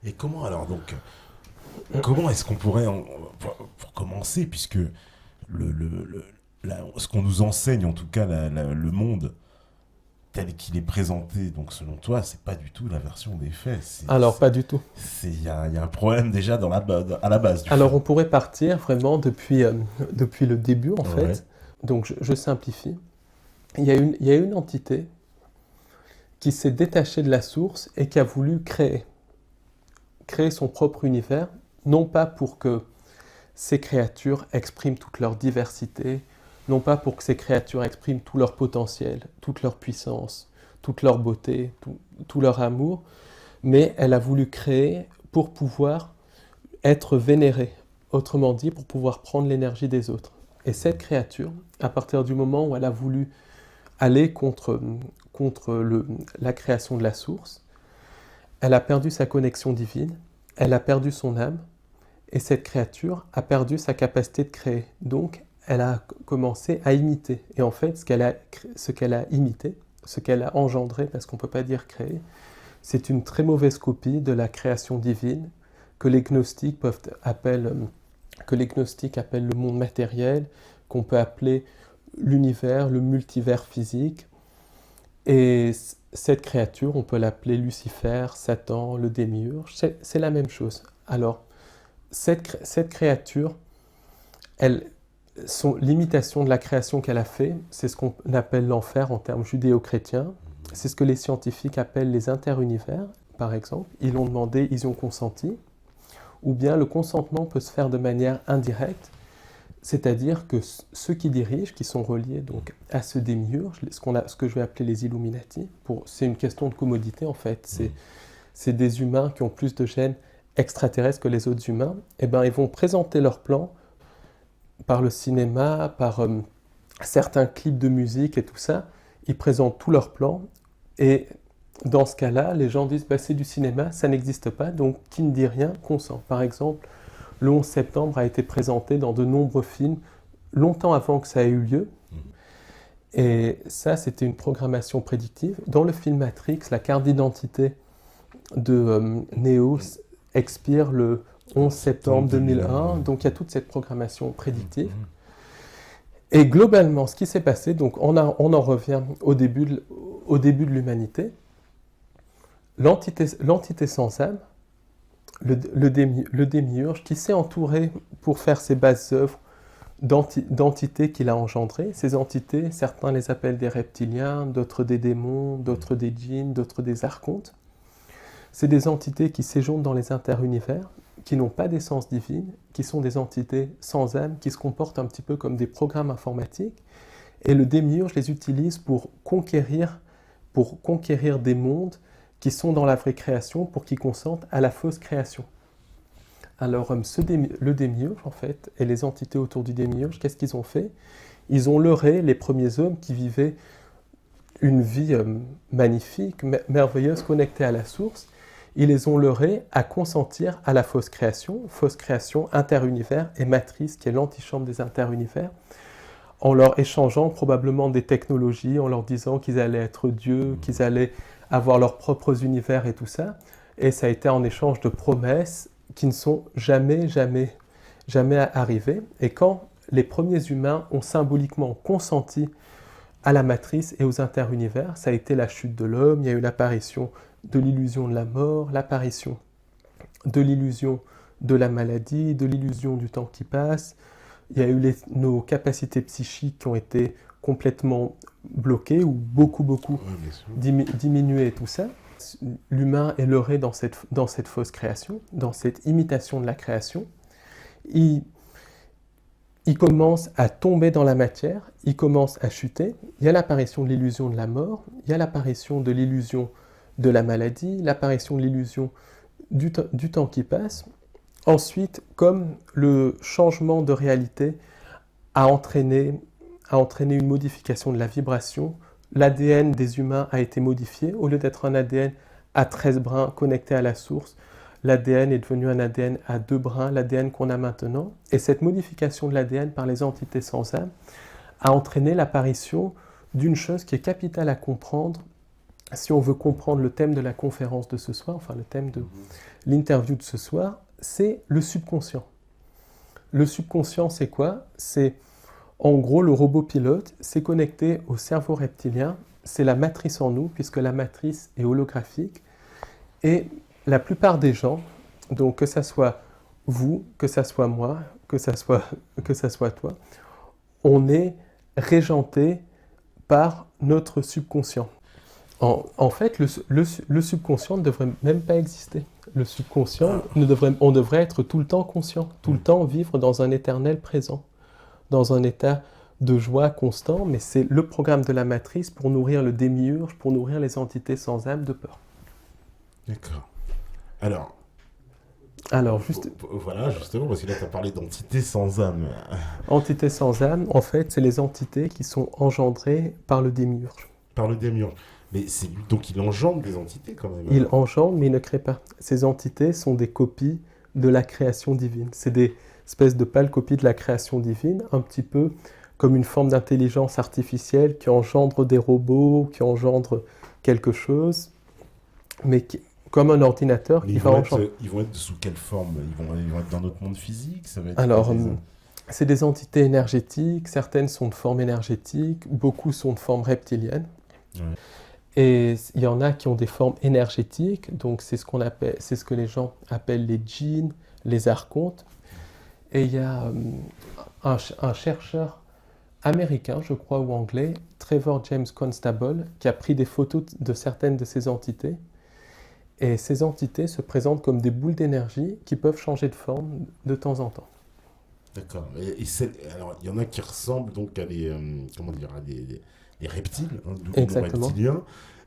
Et comment alors donc, comment est-ce qu'on pourrait, pour commencer, puisque ce qu'on nous enseigne, en tout cas le monde tel qu'il est présenté, donc selon toi, c'est pas du tout la version des faits. Alors, pas du tout. Il y a un problème déjà à la base du Alors, film. on pourrait partir vraiment depuis le début, en Ouais. fait. Donc, je simplifie. Il y a une entité qui s'est détachée de la source et qui a voulu créer son propre univers, non pas pour que ces créatures expriment toute leur diversité, non pas pour que ces créatures expriment tout leur potentiel, toute leur puissance, toute leur beauté, tout leur amour, mais elle a voulu créer pour pouvoir être vénérée, autrement dit, pour pouvoir prendre l'énergie des autres. Et cette créature, à partir du moment où elle a voulu aller contre la création de la source, elle a perdu sa connexion divine, elle a perdu son âme, et cette créature a perdu sa capacité de créer. Donc, elle a commencé à imiter. Et en fait, ce qu'elle a imité, ce qu'elle a engendré, parce qu'on ne peut pas dire créer, c'est une très mauvaise copie de la création divine que les gnostiques appellent le monde matériel, qu'on peut appeler l'univers, le multivers physique. Et cette créature, on peut l'appeler Lucifer, Satan, le démiurge, c'est la même chose. Alors, cette créature, l'imitation de la création qu'elle a fait, c'est ce qu'on appelle l'enfer en termes judéo-chrétiens. C'est ce que les scientifiques appellent les interunivers, par exemple. Ils l'ont demandé, ils ont consenti. Ou bien le consentement peut se faire de manière indirecte, c'est-à-dire que ceux qui dirigent, qui sont reliés donc à ce démiurge, ce que je vais appeler les Illuminati, c'est une question de commodité en fait. C'est des humains qui ont plus de gènes extraterrestres que les autres humains. Et ben ils vont présenter leur plan par le cinéma, par certains clips de musique et tout ça. Ils présentent tout leur plan et dans ce cas-là, les gens disent bah, c'est du cinéma, ça n'existe pas, donc qui ne dit rien consent. Par exemple, le 11 septembre a été présenté dans de nombreux films longtemps avant que ça ait eu lieu. Et ça, c'était une programmation prédictive. Dans le film Matrix, la carte d'identité de Neo expire le 11 septembre 2001. Donc il y a toute cette programmation prédictive. Et globalement, ce qui s'est passé, donc on en revient au début de l'humanité. L'entité sans âme, le démiurge, qui s'est entouré pour faire ses basses œuvres d'entités qu'il a engendrées. Ces entités, certains les appellent des reptiliens, d'autres des démons, d'autres des djinns, d'autres des archontes. C'est des entités qui séjournent dans les interunivers, qui n'ont pas d'essence divine, qui sont des entités sans âme, qui se comportent un petit peu comme des programmes informatiques. Et le démiurge les utilise pour conquérir des mondes qui sont dans la vraie création, pour qu'ils consentent à la fausse création. Alors, le démiurge, en fait, et les entités autour du démiurge, qu'est-ce qu'ils ont fait? Ils ont leurré les premiers hommes qui vivaient une vie magnifique, merveilleuse, connectée à la source. Ils les ont leurrés à consentir à la fausse création interunivers et matrice, qui est l'antichambre des interunivers, en leur échangeant probablement des technologies, en leur disant qu'ils allaient être dieux, qu'ils allaient avoir leurs propres univers et tout ça. Et ça a été en échange de promesses qui ne sont jamais arrivées. Et quand les premiers humains ont symboliquement consenti à la matrice et aux interunivers, ça a été la chute de l'homme, il y a eu l'apparition de l'illusion de la mort, l'apparition de l'illusion de la maladie, de l'illusion du temps qui passe. Il y a eu nos capacités psychiques qui ont été complètement bloquées ou beaucoup diminuées et tout ça. L'humain est leurré dans cette fausse création, dans cette imitation de la création. Il commence à tomber dans la matière, il commence à chuter. Il y a l'apparition de l'illusion de la mort, il y a l'apparition de l'illusion de la maladie, l'apparition de l'illusion du temps qui passe. Ensuite, comme le changement de réalité a entraîné une modification de la vibration, l'ADN des humains a été modifié. Au lieu d'être un ADN à 13 brins connecté à la source, l'ADN est devenu un ADN à 2 brins, l'ADN qu'on a maintenant. Et cette modification de l'ADN par les entités sans âme a entraîné l'apparition d'une chose qui est capitale à comprendre si on veut comprendre le thème de la conférence de ce soir, enfin le thème de l'interview de ce soir, c'est le subconscient. Le subconscient, c'est quoi? C'est en gros le robot pilote, c'est connecté au cerveau reptilien, c'est la matrice en nous, puisque la matrice est holographique. Et la plupart des gens, donc que ça soit vous, que ça soit moi, que ça soit toi, on est régenté par notre subconscient. En fait, le subconscient ne devrait même pas exister. Le subconscient, on devrait être tout le temps conscient, tout le temps vivre dans un éternel présent, dans un état de joie constant, mais c'est le programme de la matrice pour nourrir le démiurge, pour nourrir les entités sans âme de peur. D'accord. Alors, juste... Voilà, justement, parce que là, tu as parlé d'entités sans âme. Entités sans âme, en fait, c'est les entités qui sont engendrées par le démiurge. Par le démiurge. Mais c'est lui, donc il engendre des entités quand même. Il engendre, mais il ne crée pas. Ces entités sont des copies de la création divine. C'est des espèces de pâles copies de la création divine, un petit peu comme une forme d'intelligence artificielle qui engendre des robots, qui engendre quelque chose, mais comme un ordinateur qui va engendrer. Ils vont être sous quelle forme? Ils vont être dans notre monde physique? Ça va être Alors, c'est des entités énergétiques, certaines sont de forme énergétique, beaucoup sont de forme reptilienne. Ouais. Et il y en a qui ont des formes énergétiques, donc c'est ce que les gens appellent les djinns, les archontes. Et il y a un chercheur américain, je crois, ou anglais, Trevor James Constable, qui a pris des photos de certaines de ces entités. Et ces entités se présentent comme des boules d'énergie qui peuvent changer de forme de temps en temps. D'accord. Alors, il y en a qui ressemblent donc à des reptiles, hein, Exactement. Reptiliens.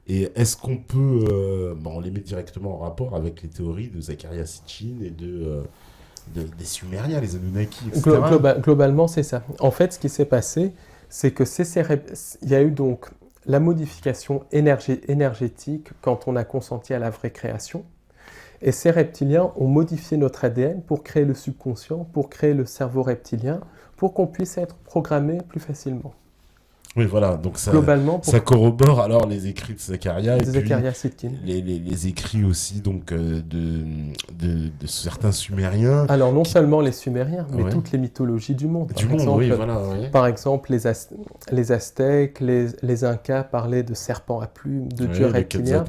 Et est-ce qu'on peut, on les met directement en rapport avec les théories de Zecharia Sitchin et des Sumériens, les Anunnaki, etc. Globalement, c'est ça. En fait, ce qui s'est passé, c'est que il y a eu donc la modification énergétique quand on a consenti à la vraie création. Et ces reptiliens ont modifié notre ADN pour créer le subconscient, pour créer le cerveau reptilien, pour qu'on puisse être programmé plus facilement. Oui, voilà, donc ça corrobore alors les écrits de Zecharia et Zecharia Sitchin. Les écrits aussi donc de certains Sumériens. Alors non seulement les Sumériens, mais toutes les mythologies du monde. Par exemple, les Aztèques, les Incas parlaient de serpents à plumes, de dieux reptiliens.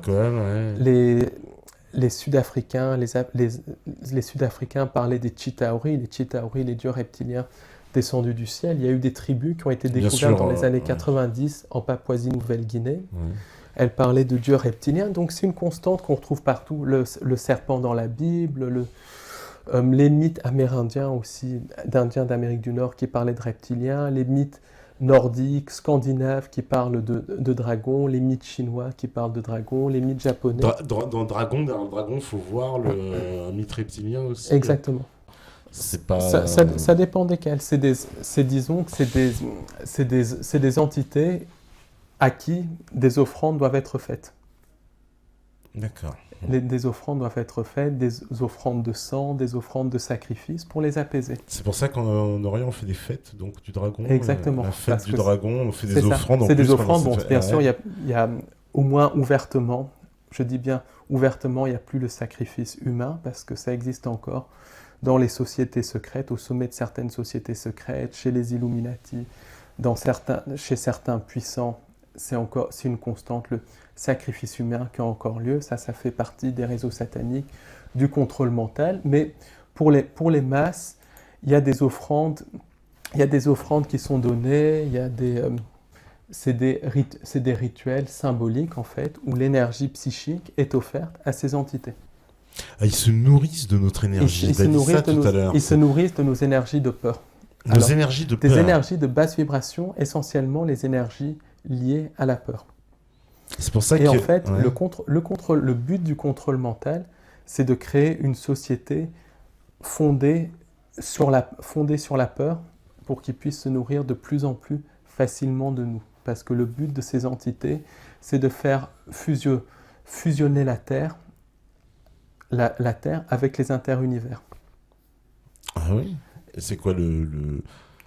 Les Sud-Africains, les Sud-Africains parlaient des Chitauri, les dieux reptiliens descendus du ciel. Il y a eu des tribus qui ont été découvertes dans les années 90 en Papouasie-Nouvelle-Guinée. Ouais. Elles parlaient de dieux reptiliens, donc c'est une constante qu'on retrouve partout. Le serpent dans la Bible, les mythes amérindiens aussi, d'Indiens d'Amérique du Nord qui parlaient de reptiliens, les mythes nordiques, scandinaves qui parlent de dragons, les mythes chinois qui parlent de dragons, les mythes japonais. Dans le dragon, il faut voir un mythe reptilien aussi. Exactement. C'est pas... ça dépend desquels. Disons que c'est des entités à qui des offrandes doivent être faites. D'accord. Des offrandes doivent être faites, des offrandes de sang, des offrandes de sacrifice pour les apaiser. C'est pour ça qu'en Orient on fait des fêtes donc, du dragon. Exactement. La fête du dragon, on fait des offrandes. C'est des offrandes, bon, bien sûr, il y a au moins ouvertement, je dis bien ouvertement, il n'y a plus le sacrifice humain parce que ça existe encore dans les sociétés secrètes, au sommet de certaines sociétés secrètes, chez les Illuminati, chez certains puissants, c'est une constante, le sacrifice humain qui a encore lieu, ça fait partie des réseaux sataniques, du contrôle mental, mais pour les masses, il y a des offrandes qui sont données, c'est des rituels symboliques en fait, où l'énergie psychique est offerte à ces entités. Ils se nourrissent de notre énergie. Ils se nourrissent de nos énergies de peur. Énergies de peur. Des énergies de basse vibration, essentiellement les énergies liées à la peur. C'est pour ça en fait, le but du contrôle mental, c'est de créer une société fondée sur la peur pour qu'ils puissent se nourrir de plus en plus facilement de nous. Parce que le but de ces entités, c'est de faire fusionner la Terre avec les interunivers. Ah oui? Et c'est quoi le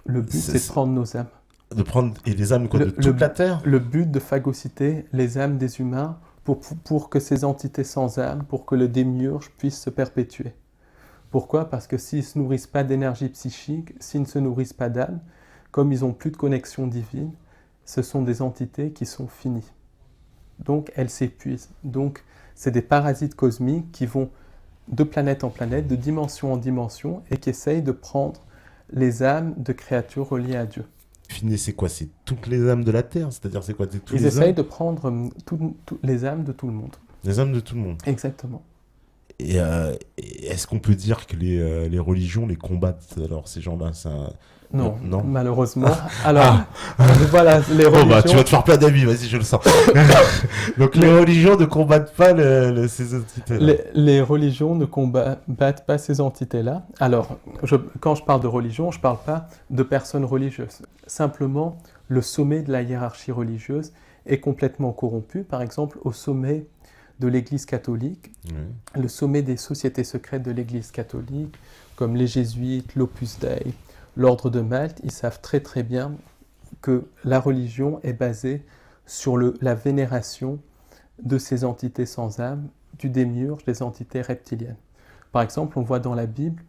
but, c'est de prendre nos âmes. De prendre les âmes de toute la Terre? Le but de phagocyter les âmes des humains pour que ces entités sans âme, pour que le démiurge puisse se perpétuer. Pourquoi ? Parce que s'ils ne se nourrissent pas d'énergie psychique, s'ils ne se nourrissent pas d'âme, comme ils n'ont plus de connexion divine, ce sont des entités qui sont finies. Donc elles s'épuisent. Donc c'est des parasites cosmiques qui vont de planète en planète, de dimension en dimension, et qui essayent de prendre les âmes de créatures reliées à Dieu. Fini, c'est quoi? C'est toutes les âmes de la Terre? C'est-à-dire, c'est quoi? C'est tous Ils les essayent âmes? de prendre les âmes de tout le monde. Les âmes de tout le monde. Exactement. Et est-ce qu'on peut dire que les religions les combattent? Alors, ces gens-là, Non, non. malheureusement. Alors, voilà, les religions... Bon, bah, tu vas te faire plein d'amis, vas-y, je le sens. Donc, les religions ne combattent pas ces entités-là. Les religions ne combattent pas ces entités-là. Alors, quand je parle de religion, je ne parle pas de personnes religieuses. Simplement, le sommet de la hiérarchie religieuse est complètement corrompu. Par exemple, au sommet de l'Église catholique, le sommet des sociétés secrètes de l'Église catholique, comme les jésuites, l'Opus Dei, l'Ordre de Malte, ils savent très très bien que la religion est basée sur la vénération de ces entités sans âme, du démiurge, des entités reptiliennes. Par exemple, on voit dans la Bible,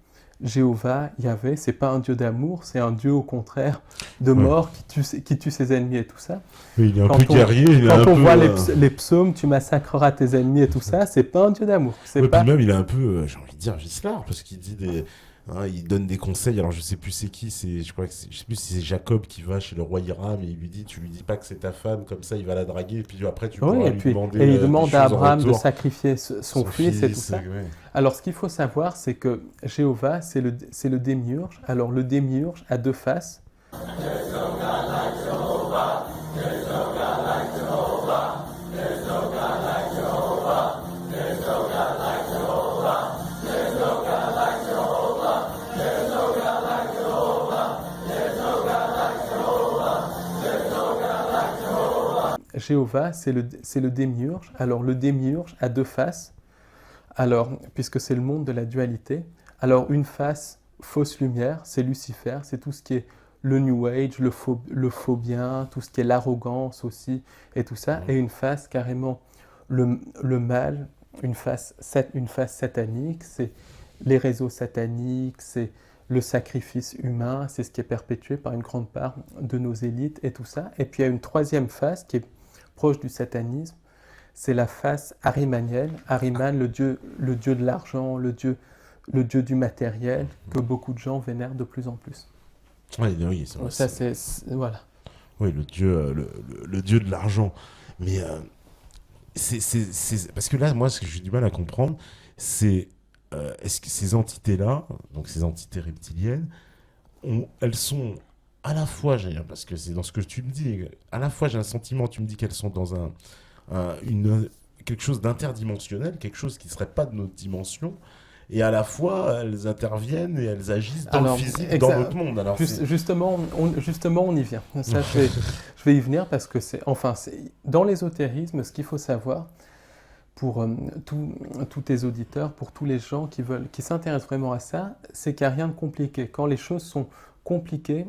Jéhovah, Yahvé, c'est pas un dieu d'amour, c'est un dieu au contraire de mort qui tue ses ennemis et tout ça. Oui, il est un peu guerrier. Quand on voit les psaumes, tu massacreras tes ennemis et tout ça, c'est pas un dieu d'amour. Puis même, il est un peu, j'ai envie de dire, Gislard, parce qu'il dit il donne des conseils. Alors, je sais plus c'est qui, je sais plus si c'est Jacob qui va chez le roi Hiram et il lui dit, tu lui dis pas que c'est ta femme, comme ça il va la draguer, et puis après tu pourras lui demander. Et il demande à Abraham de sacrifier son fils et tout ça. Ouais. Alors, ce qu'il faut savoir, c'est que Jéhovah, c'est le démiurge. Alors, le démiurge a deux faces. Jéhovah, c'est le démiurge. Alors, le démiurge a deux faces. Alors, puisque c'est le monde de la dualité. Alors, une face, fausse lumière, c'est Lucifer, c'est tout ce qui est le New Age, le faux bien, tout ce qui est l'arrogance aussi, et tout ça. Et une face, carrément, le mal, une face satanique, c'est les réseaux sataniques, c'est le sacrifice humain, c'est ce qui est perpétué par une grande part de nos élites et tout ça. Et puis il y a une troisième face qui est proche du satanisme, c'est la face arimanienne. Ariman, le dieu de l'argent, le dieu du matériel, que beaucoup de gens vénèrent de plus en plus. Oui, c'est vrai. Ça, voilà. Oui, le dieu de l'argent. Mais c'est parce que là, moi, ce que j'ai du mal à comprendre, c'est est-ce que ces entités-là, donc ces entités reptiliennes, elles sont à la fois, parce que c'est dans ce que tu me dis, à la fois j'ai un sentiment, tu me dis qu'elles sont dans quelque chose d'interdimensionnel, quelque chose qui ne serait pas de notre dimension, et à la fois elles interviennent et elles agissent dans le physique, dans notre monde. Alors, justement, on y vient. Ça, je vais y venir parce que dans l'ésotérisme, ce qu'il faut savoir, pour tous tes auditeurs, pour tous les gens qui s'intéressent vraiment à ça, c'est qu'il n'y a rien de compliqué. Quand les choses sont compliquées,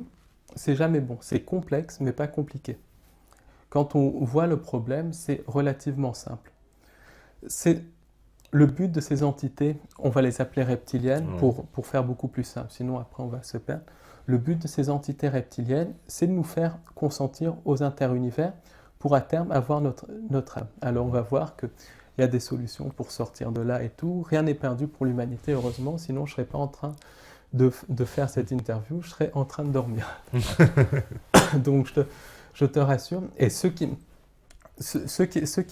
c'est jamais bon. C'est complexe, mais pas compliqué. Quand on voit le problème, c'est relativement simple. Le but de ces entités, on va les appeler reptiliennes pour faire beaucoup plus simple, sinon après on va se perdre. Le but de ces entités reptiliennes, c'est de nous faire consentir aux interunivers pour à terme avoir notre âme. Alors on va voir qu'il y a des solutions pour sortir de là et tout. Rien n'est perdu pour l'humanité, heureusement, sinon je ne serais pas en train de faire cette interview, je serais en train de dormir. Donc je te rassure. Et ce qui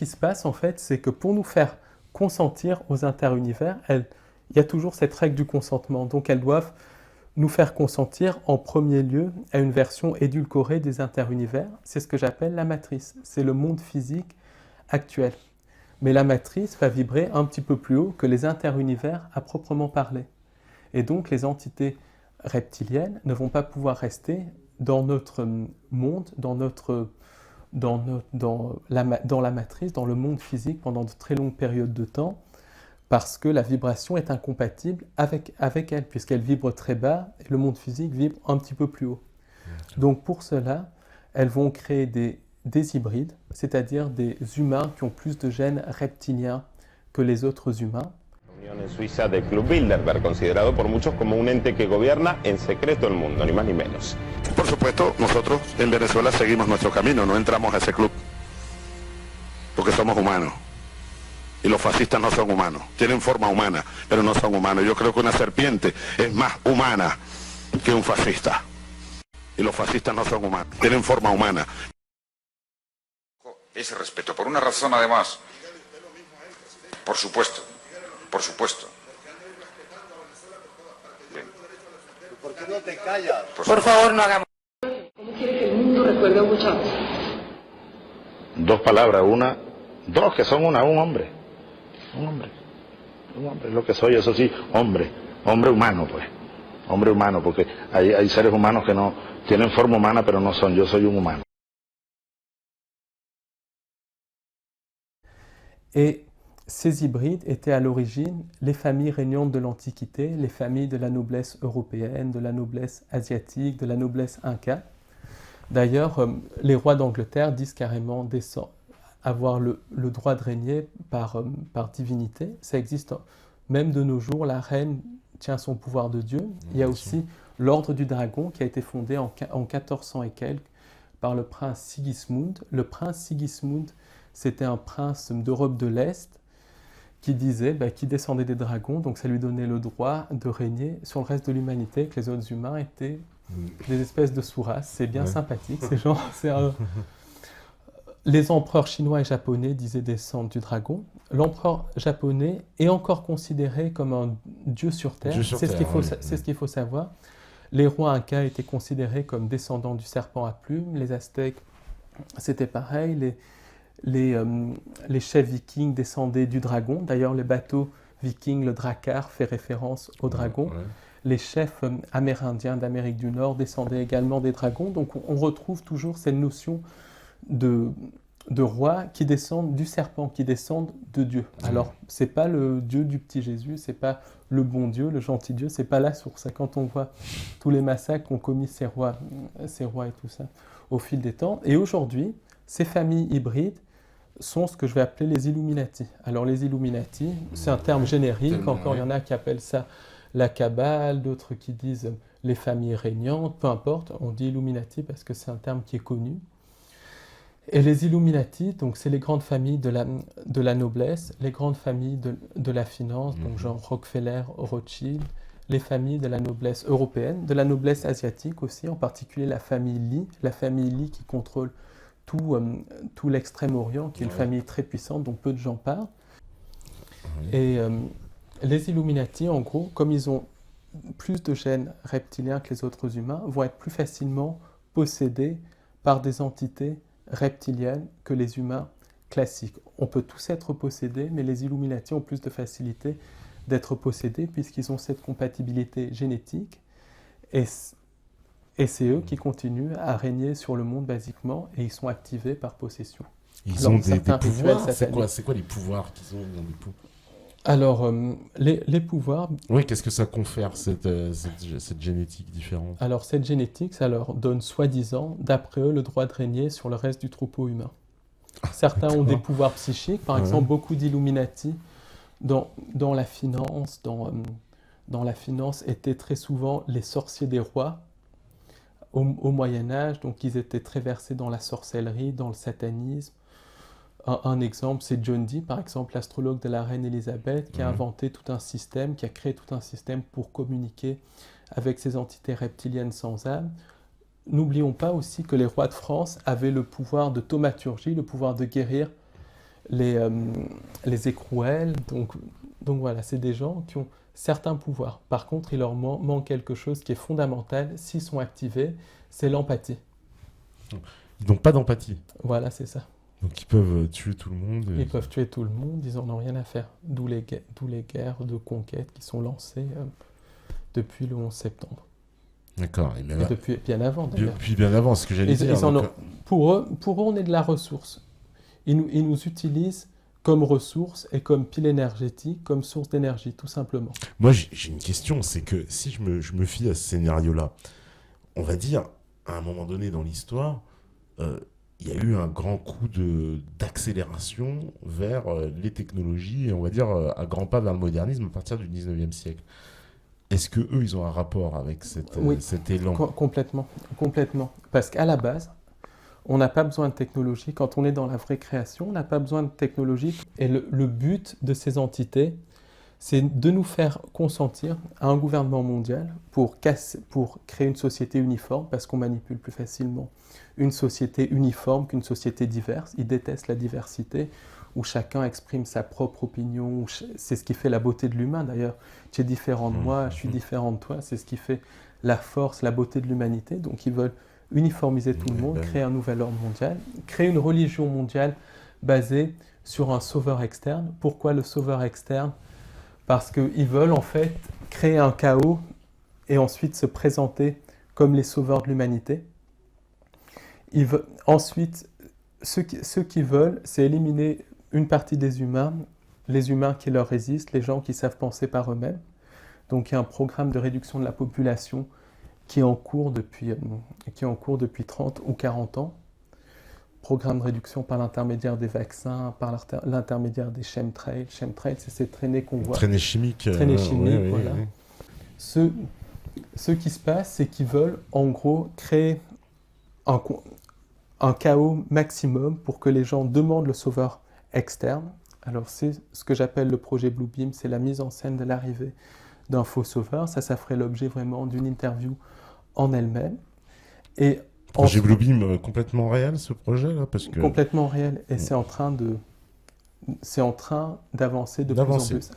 se passe en fait, c'est que pour nous faire consentir aux interunivers, il y a toujours cette règle du consentement. Donc elles doivent nous faire consentir en premier lieu à une version édulcorée des interunivers. C'est ce que j'appelle la matrice. C'est le monde physique actuel. Mais la matrice va vibrer un petit peu plus haut que les interunivers à proprement parler. Et donc les entités reptiliennes ne vont pas pouvoir rester dans notre monde, dans la matrice, dans le monde physique pendant de très longues périodes de temps, parce que la vibration est incompatible avec elle, puisqu'elle vibre très bas et le monde physique vibre un petit peu plus haut. Donc pour cela, elles vont créer des hybrides, c'est-à-dire des humains qui ont plus de gènes reptiliens que les autres humains. En Suiza de Club Bilderberg, considerado por muchos como un ente que gobierna en secreto el mundo, ni más ni menos. Por supuesto, nosotros en Venezuela seguimos nuestro camino, no entramos a ese club, porque somos humanos. Y los fascistas no son humanos, tienen forma humana, pero no son humanos. Yo creo que una serpiente es más humana que un fascista. Y los fascistas no son humanos, tienen forma humana. Ese respeto, por una razón además. Por supuesto, por supuesto. Bien. ¿Por qué no te callas? Por favor, no hagamos. ¿Cómo quiere que el mundo recuerde a Hugo Chávez? Dos palabras, dos que son un hombre. Un hombre, lo que soy, eso sí, hombre humano, pues. Hombre humano, porque hay seres humanos que no tienen forma humana, pero no son, yo soy un humano. Et ces hybrides étaient à l'origine les familles régnantes de l'Antiquité, les familles de la noblesse européenne, de la noblesse asiatique, de la noblesse inca. D'ailleurs, les rois d'Angleterre disent carrément avoir le droit de régner par divinité. Ça existe même de nos jours, la reine tient son pouvoir de Dieu. Il y a aussi l'ordre du dragon qui a été fondé en 1400 et quelques par le prince Sigismund. Le prince Sigismund, c'était un prince d'Europe de l'Est qui qui descendait des dragons, donc ça lui donnait le droit de régner sur le reste de l'humanité, que les autres humains étaient des espèces de sous-races. C'est bien sympathique, ces gens. Les empereurs chinois et japonais disaient descendre du dragon. L'empereur japonais est encore considéré comme un dieu sur Terre. C'est ce qu'il faut savoir. Les rois incas étaient considérés comme descendants du serpent à plumes. Les Aztèques, c'était pareil. Les chefs vikings descendaient du dragon. D'ailleurs, les bateaux vikings, le drakkar, fait référence au dragon. Les chefs amérindiens d'Amérique du Nord descendaient également des dragons. Donc on retrouve toujours cette notion de rois qui descendent du serpent, qui descendent de Dieu. Alors, c'est pas le Dieu du petit Jésus, c'est pas le bon Dieu, le gentil Dieu, c'est pas la source. Quand on voit tous les massacres qu'ont commis ces rois et tout ça au fil des temps. Et aujourd'hui, ces familles hybrides sont ce que je vais appeler les Illuminati. Alors, les Illuminati, c'est un terme générique. Encore, il y en a qui appellent ça la Kabbale, d'autres qui disent les familles régnantes, peu importe. On dit Illuminati parce que c'est un terme qui est connu. Et les Illuminati, donc c'est les grandes familles de la noblesse, les grandes familles de la finance, donc genre Rockefeller, Rothschild, les familles de la noblesse européenne, de la noblesse asiatique aussi, en particulier la famille Li qui contrôle tout l'Extrême-Orient, qui est une famille très puissante dont peu de gens parlent. Et les Illuminati, en gros, comme ils ont plus de gènes reptiliens que les autres humains, vont être plus facilement possédés par des entités reptiliennes que les humains classiques. On peut tous être possédés, mais les Illuminati ont plus de facilité d'être possédés puisqu'ils ont cette compatibilité génétique et c'est eux qui continuent à régner sur le monde basiquement et ils sont activés par possession. Ils ont des pouvoirs. C'est quoi les pouvoirs qu'ils ont? Alors, les pouvoirs... Oui, qu'est-ce que ça confère, cette génétique différente? Alors, cette génétique, ça leur donne, soi-disant, d'après eux, le droit de régner sur le reste du troupeau humain. Certains ont des pouvoirs psychiques. Par exemple, beaucoup d'Illuminati dans la finance, dans la finance, étaient très souvent les sorciers des rois au Moyen-Âge. Donc, ils étaient très versés dans la sorcellerie, dans le satanisme. Un exemple, c'est John Dee, par exemple, l'astrologue de la reine Élisabeth, qui a inventé tout un système, qui a créé tout un système pour communiquer avec ces entités reptiliennes sans âme. N'oublions pas aussi que les rois de France avaient le pouvoir de thaumaturgie, le pouvoir de guérir les écrouelles. Donc voilà, c'est des gens qui ont certains pouvoirs. Par contre, il leur manque quelque chose qui est fondamental, s'ils sont activés, c'est l'empathie. Ils n'ont pas d'empathie. Voilà, c'est ça. Donc ils peuvent tuer tout le monde. Ils peuvent tuer tout le monde, ils n'en ont rien à faire. D'où les guerres de conquête qui sont lancées depuis le 11 septembre. D'accord. Et depuis bien avant, d'ailleurs. Depuis bien avant, ce que j'allais dire. Pour eux, on est de la ressource. Ils nous utilisent comme ressource et comme pile énergétique, comme source d'énergie, tout simplement. Moi, j'ai une question, c'est que si je me fie à ce scénario-là, on va dire, à un moment donné dans l'histoire, il y a eu un grand coup d'accélération vers les technologies, et on va dire à grands pas vers le modernisme à partir du 19e siècle. Est-ce que eux, ils ont un rapport avec Oui, cet élan? complètement, complètement. Parce qu'à la base, on n'a pas besoin de technologie. Quand on est dans la vraie création, on n'a pas besoin de technologie. Et le but de ces entités, c'est de nous faire consentir à un gouvernement mondial pour créer une société uniforme, parce qu'on manipule plus facilement une société uniforme qu'une société diverse. Ils détestent la diversité, où chacun exprime sa propre opinion. C'est ce qui fait la beauté de l'humain, d'ailleurs. Tu es différent de moi, je suis différent de toi. C'est ce qui fait la force, la beauté de l'humanité. Donc ils veulent uniformiser tout le monde, créer un nouvel ordre mondial, créer une religion mondiale basée sur un sauveur externe. Pourquoi le sauveur externe? Parce qu'ils veulent en fait créer un chaos et ensuite se présenter comme les sauveurs de l'humanité. Ensuite, ce qu'ils veulent, c'est éliminer une partie des humains, les humains qui leur résistent, les gens qui savent penser par eux-mêmes. Donc il y a un programme de réduction de la population qui est en cours depuis 30 ou 40 ans. Programme de réduction par l'intermédiaire des vaccins, par l'intermédiaire des chemtrails. Chemtrails, c'est ces traînées qu'on voit. Traînées chimiques. Traînées chimiques, oui, voilà. oui. Ce qui se passe, c'est qu'ils veulent en gros créer un chaos maximum pour que les gens demandent le sauveur externe. Alors c'est ce que j'appelle le projet Bluebeam, c'est la mise en scène de l'arrivée d'un faux sauveur. Ça ferait l'objet vraiment d'une interview en elle-même. Et projet Bluebeam complètement réel, ce projet-là, parce que... Complètement réel, et c'est en train d'avancer de plus en plus.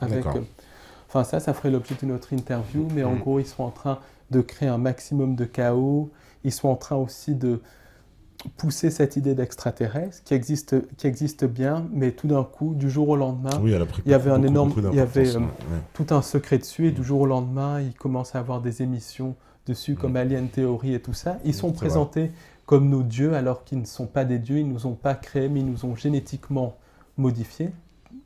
Enfin ça ferait l'objet d'une autre interview, mais en gros, ils sont en train de créer un maximum de chaos. Ils sont en train aussi de pousser cette idée d'extraterrestre qui existe bien, mais tout d'un coup, du jour au lendemain, il y avait tout un secret dessus, et du jour au lendemain, ils commencent à avoir des émissions dessus comme Alien Theory et tout ça. Ils sont présentés comme nos dieux alors qu'ils ne sont pas des dieux, ils ne nous ont pas créés, mais ils nous ont génétiquement modifiés.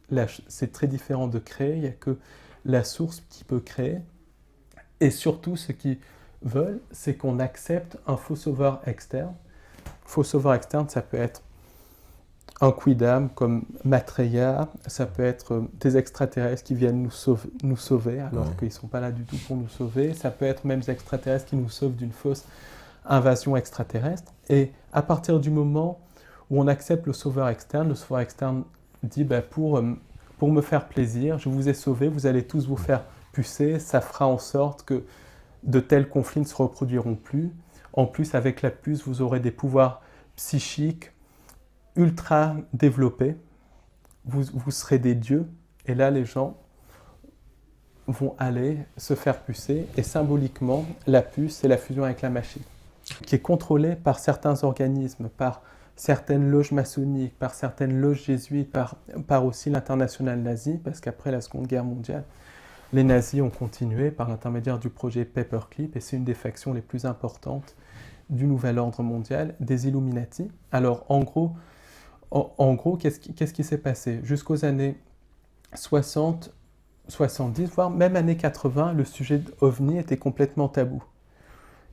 Là, c'est très différent de créer, il n'y a que la source qui peut créer. Et surtout, ce qu'ils veulent, c'est qu'on accepte un faux sauveur externe. Faux sauveur externe, ça peut être un quidam comme Maitreya, ça peut être des extraterrestres qui viennent nous sauver alors qu'ils ne sont pas là du tout pour nous sauver, ça peut être même des extraterrestres qui nous sauvent d'une fausse invasion extraterrestre. Et à partir du moment où on accepte le sauveur externe dit pour me faire plaisir, je vous ai sauvé, vous allez tous vous faire pucer, ça fera en sorte que de tels conflits ne se reproduiront plus. En plus, avec la puce, vous aurez des pouvoirs psychiques ultra développés. Vous serez des dieux. Et là, les gens vont aller se faire pucer. Et symboliquement, la puce, c'est la fusion avec la machine, qui est contrôlée par certains organismes, par certaines loges maçonniques, par certaines loges jésuites, par aussi l'internationale nazie, parce qu'après la Seconde Guerre mondiale, les nazis ont continué par l'intermédiaire du projet Paperclip, et c'est une des factions les plus importantes du nouvel ordre mondial, des Illuminati. Alors, en gros, qu'est-ce qui s'est passé? Jusqu'aux années 60, 70, voire même années 80, le sujet d'OVNI était complètement tabou.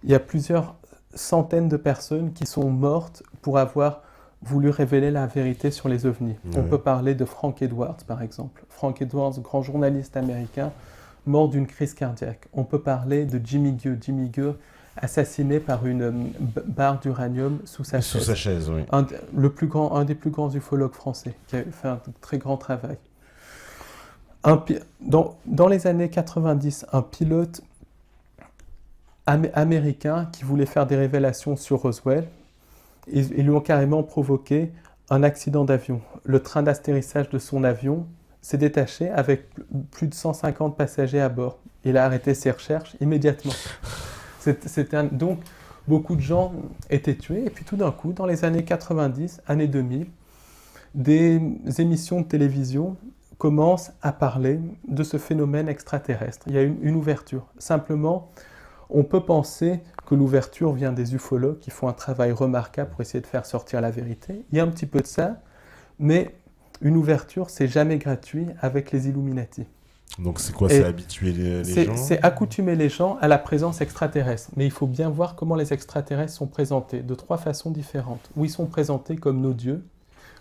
Il y a plusieurs centaines de personnes qui sont mortes pour avoir voulu révéler la vérité sur les ovnis. On peut parler de Frank Edwards, par exemple. Frank Edwards, grand journaliste américain, mort d'une crise cardiaque. On peut parler de Jimmy Gueux, assassiné par une barre d'uranium sous sa chaise. Sous sa chaise, oui. Un des plus grands ufologues français, qui a fait un très grand travail. Dans les années 90, un pilote américain qui voulait faire des révélations sur Roswell, ils lui ont carrément provoqué un accident d'avion. Le train d'atterrissage de son avion s'est détaché avec plus de 150 passagers à bord. Il a arrêté ses recherches immédiatement. Donc, beaucoup de gens étaient tués. Et puis tout d'un coup, dans les années 90, années 2000, des émissions de télévision commencent à parler de ce phénomène extraterrestre. Il y a une ouverture. Simplement, on peut penser que l'ouverture vient des ufologues qui font un travail remarquable pour essayer de faire sortir la vérité. Il y a un petit peu de ça, mais une ouverture, c'est jamais gratuit avec les Illuminati. Donc c'est quoi? Et C'est habituer les gens? c'est accoutumer les gens à la présence extraterrestre. Mais il faut bien voir comment les extraterrestres sont présentés, de 3 façons différentes. Où ils sont présentés comme nos dieux,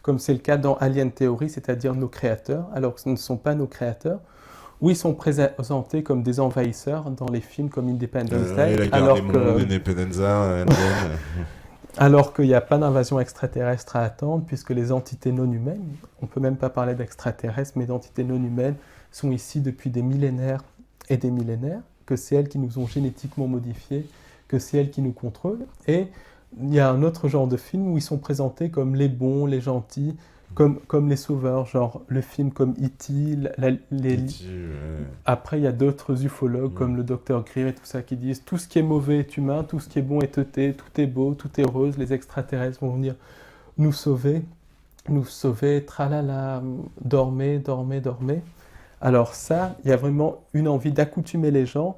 comme c'est le cas dans Alien Theory, c'est-à-dire nos créateurs, alors que ce ne sont pas nos créateurs. Où ils sont présentés comme des envahisseurs dans les films comme Independence Day, la guerre des mondes, Independenza, alors qu'il n'y a pas d'invasion extraterrestre à attendre, puisque les entités non humaines, on ne peut même pas parler d'extraterrestres, mais d'entités non humaines, sont ici depuis des millénaires et des millénaires, que c'est elles qui nous ont génétiquement modifiés, que c'est elles qui nous contrôlent. Et il y a un autre genre de film où ils sont présentés comme les bons, les gentils, comme les sauveurs, genre le film comme E.T., Après, il y a d'autres ufologues comme le Dr. Greer et tout ça qui disent tout ce qui est mauvais est humain, tout ce qui est bon est teuté, tout est beau, tout est rose, les extraterrestres vont venir nous sauver, tralala, dormez, dormez, dormez. Alors ça, il y a vraiment une envie d'accoutumer les gens,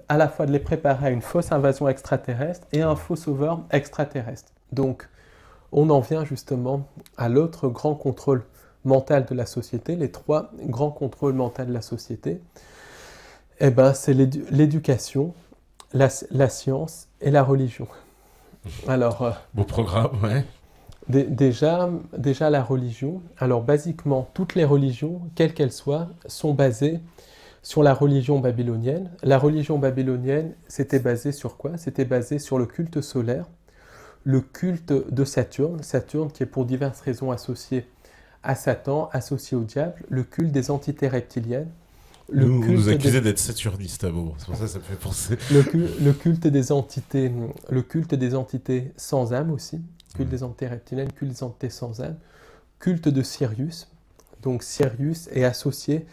à la fois de les préparer à une fausse invasion extraterrestre et à un faux sauveur extraterrestre. Donc, on en vient justement à l'autre grand contrôle mental de la société, les 3 grands contrôles mentaux de la société. Eh ben, c'est l'éducation, la science et la religion. Alors, beau programme, ouais. déjà la religion. Alors, basiquement, toutes les religions, quelles qu'elles soient, sont basées sur la religion babylonienne. La religion babylonienne, c'était basé sur quoi? C'était basé sur le culte solaire, le culte de Saturne, Saturne qui est pour diverses raisons associé à Satan, associé au diable, le culte des entités reptiliennes. Nous accusez d'être saturnistes, c'est pour ça que ça me fait penser. Le culte des entités sans âme aussi, culte des entités reptiliennes, culte des entités sans âme, culte de Sirius. Donc Sirius est associé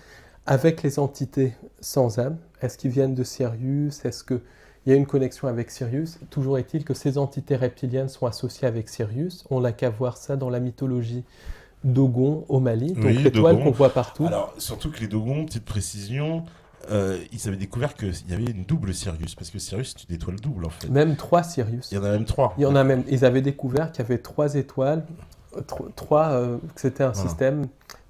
avec les entités sans âme. Est-ce qu'ils viennent de Sirius? Est-ce qu'il y a une connexion avec Sirius? Toujours est-il que ces entités reptiliennes sont associées avec Sirius. On n'a qu'à voir ça dans la mythologie Dogon au Mali, donc l'étoile qu'on voit partout. Alors, surtout que les Dogons, petite précision, ils avaient découvert qu'il y avait une double Sirius, parce que Sirius c'est une étoile double en fait. Même 3 Sirius. Il y en a même 3. Ils avaient découvert qu'il y avait 3 étoiles, que c'était un système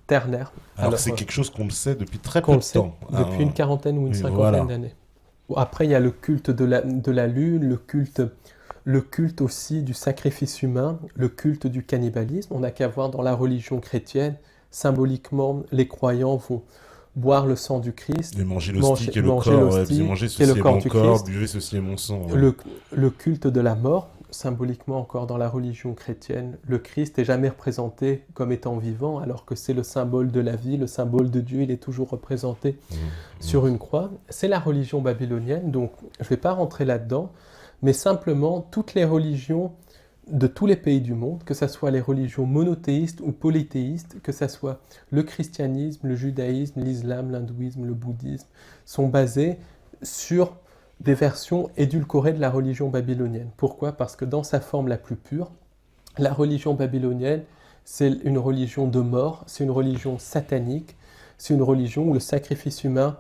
ternaire. Alors c'est quelque chose qu'on le sait depuis très peu de temps. Depuis une quarantaine ou une cinquantaine d'années. Bon, après, il y a le culte de la lune, le culte aussi du sacrifice humain, le culte du cannibalisme. On n'a qu'à voir dans la religion chrétienne, symboliquement, les croyants vont boire le sang du Christ, et manger l'hostie qui est le corps, manger ceci est mon corps, buvez ceci est mon sang. Ouais. Le culte de la mort, symboliquement encore dans la religion chrétienne, le Christ n'est jamais représenté comme étant vivant, alors que c'est le symbole de la vie, le symbole de Dieu, il est toujours représenté sur une croix. C'est la religion babylonienne, donc je ne vais pas rentrer là-dedans, mais simplement toutes les religions de tous les pays du monde, que ce soit les religions monothéistes ou polythéistes, que ce soit le christianisme, le judaïsme, l'islam, l'hindouisme, le bouddhisme, sont basés sur des versions édulcorées de la religion babylonienne. Pourquoi? Parce que dans sa forme la plus pure, la religion babylonienne, c'est une religion de mort, c'est une religion satanique, c'est une religion où le sacrifice humain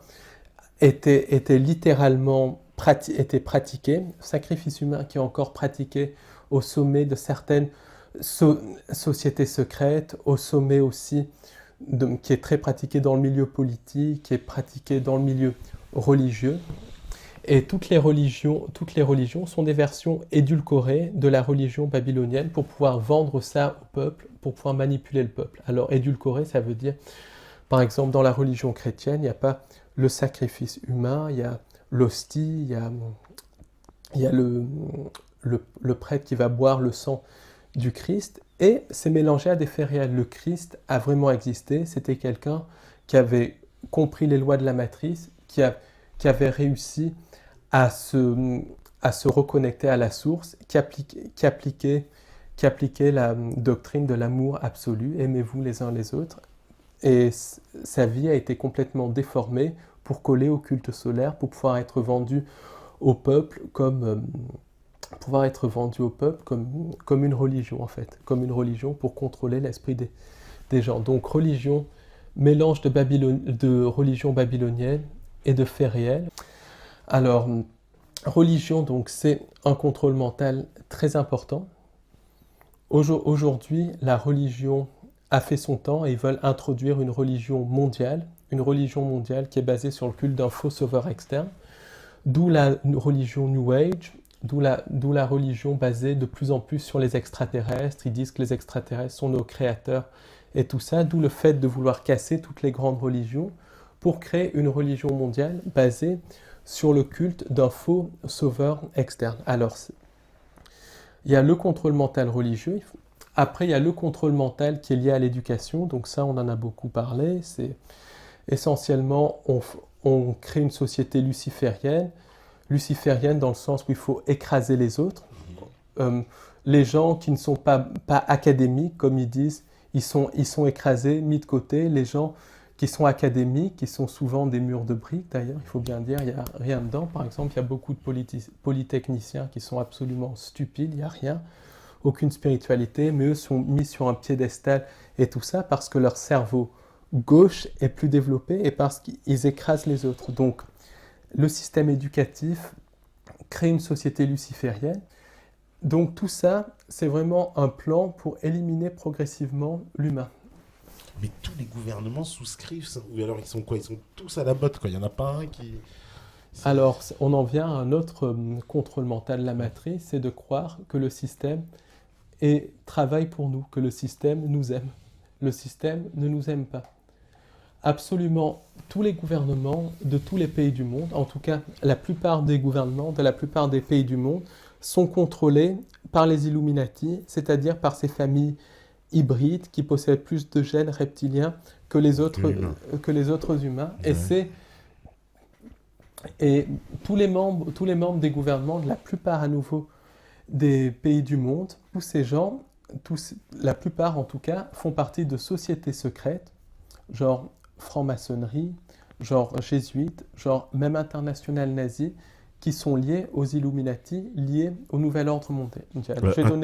était littéralement pratiqué, sacrifice humain qui est encore pratiqué au sommet de certaines sociétés secrètes, au sommet aussi, qui est très pratiqué dans le milieu politique, qui est pratiqué dans le milieu religieux. Et toutes les religions sont des versions édulcorées de la religion babylonienne pour pouvoir vendre ça au peuple, pour pouvoir manipuler le peuple. Alors édulcoré, ça veut dire, par exemple, dans la religion chrétienne, il n'y a pas le sacrifice humain, il y a l'hostie, il y a le prêtre qui va boire le sang du Christ, et c'est mélangé à des faits réels. Le Christ a vraiment existé, c'était quelqu'un qui avait compris les lois de la matrice, qui avait réussi à se reconnecter à la source, qui appliquait la doctrine de l'amour absolu, aimez-vous les uns les autres, et sa vie a été complètement déformée pour coller au culte solaire, pour pouvoir être vendu au peuple comme une religion en fait, comme une religion pour contrôler l'esprit des gens. Donc religion, mélange de religion babylonienne et de faits réels. Alors, religion, donc, c'est un contrôle mental très important. Aujourd'hui, la religion a fait son temps et ils veulent introduire une religion mondiale, une religion mondiale qui est basée sur le culte d'un faux sauveur externe, d'où la religion New Age, d'où la religion basée de plus en plus sur les extraterrestres. Ils disent que les extraterrestres sont nos créateurs et tout ça, d'où le fait de vouloir casser toutes les grandes religions pour créer une religion mondiale basée sur le culte d'un faux sauveur externe. Alors, il y a le contrôle mental religieux. Après, il y a le contrôle mental qui est lié à l'éducation. Donc ça, on en a beaucoup parlé. C'est essentiellement, on crée une société luciférienne. Luciférienne dans le sens où il faut écraser les autres. Les gens qui ne sont pas académiques, comme ils disent, ils sont écrasés, mis de côté. Les gens qui sont académiques, qui sont souvent des murs de briques d'ailleurs, il faut bien dire, il n'y a rien dedans. Par exemple, il y a beaucoup de polytechniciens qui sont absolument stupides, il n'y a rien, aucune spiritualité, mais eux sont mis sur un piédestal et tout ça parce que leur cerveau gauche est plus développé et parce qu'ils écrasent les autres. Donc, le système éducatif crée une société luciférienne. Donc tout ça, c'est vraiment un plan pour éliminer progressivement l'humain. Mais tous les gouvernements souscrivent ça. Ou alors ils sont quoi? Ils sont tous à la botte, quoi. Il n'y en a pas un qui... Alors, on en vient à un autre contrôle mental de la matrice, c'est de croire que le système travaille pour nous, que le système nous aime. Le système ne nous aime pas. Absolument tous les gouvernements de tous les pays du monde, en tout cas la plupart des gouvernements de la plupart des pays du monde, sont contrôlés par les Illuminati, c'est-à-dire par ces familles hybrides qui possèdent plus de gènes reptiliens que les autres humains. Ouais. Et tous les membres des gouvernements de la plupart à nouveau des pays du monde, tous ces gens, la plupart en tout cas, font partie de sociétés secrètes, genre franc-maçonnerie, genre jésuites, genre même international nazi, qui sont liés aux Illuminati, liés au nouvel ordre mondial.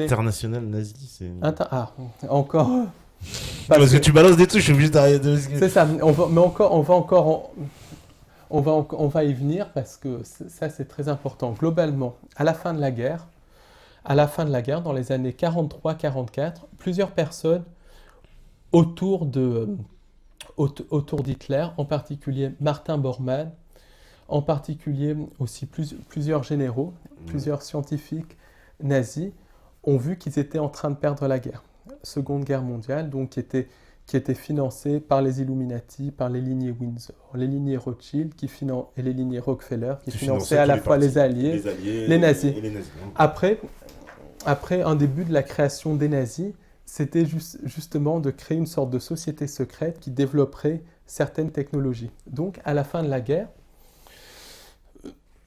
International nazi, c'est... Encore... Parce que tu balances des trucs, je suis obligé d'arrêter. C'est ça, on va y venir parce que ça c'est très important. Globalement, à la fin de la guerre, dans les années 43-44, plusieurs personnes autour d'Hitler, en particulier Martin Bormann, en particulier aussi plusieurs généraux, plusieurs scientifiques nazis, ont vu qu'ils étaient en train de perdre la guerre. Seconde Guerre mondiale, donc qui était financée par les Illuminati, par les lignées Windsor, les lignées Rothschild et les lignées Rockefeller, qui finançaient à la fois les Alliés, les nazis. Et les nazis. Après un début de la création des nazis, c'était justement de créer une sorte de société secrète qui développerait certaines technologies. Donc, à la fin de la guerre,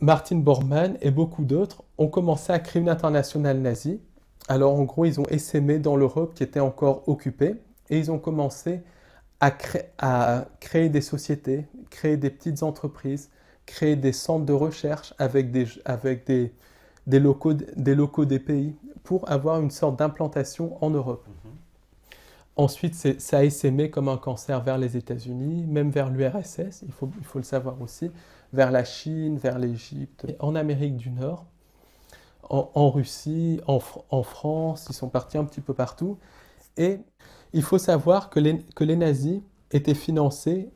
Martin Bormann et beaucoup d'autres ont commencé à créer une internationale nazie. Alors, en gros, ils ont essaimé dans l'Europe qui était encore occupée et ils ont commencé à créer des sociétés, créer des petites entreprises, créer des centres de recherche avec des locaux des pays pour avoir une sorte d'implantation en Europe. Ensuite, ça a essaimé comme un cancer vers les États-Unis, même vers l'URSS, il faut le savoir aussi, vers la Chine, vers l'Égypte, en Amérique du Nord, en Russie, en France, ils sont partis un petit peu partout. Et il faut savoir que les nazis étaient financés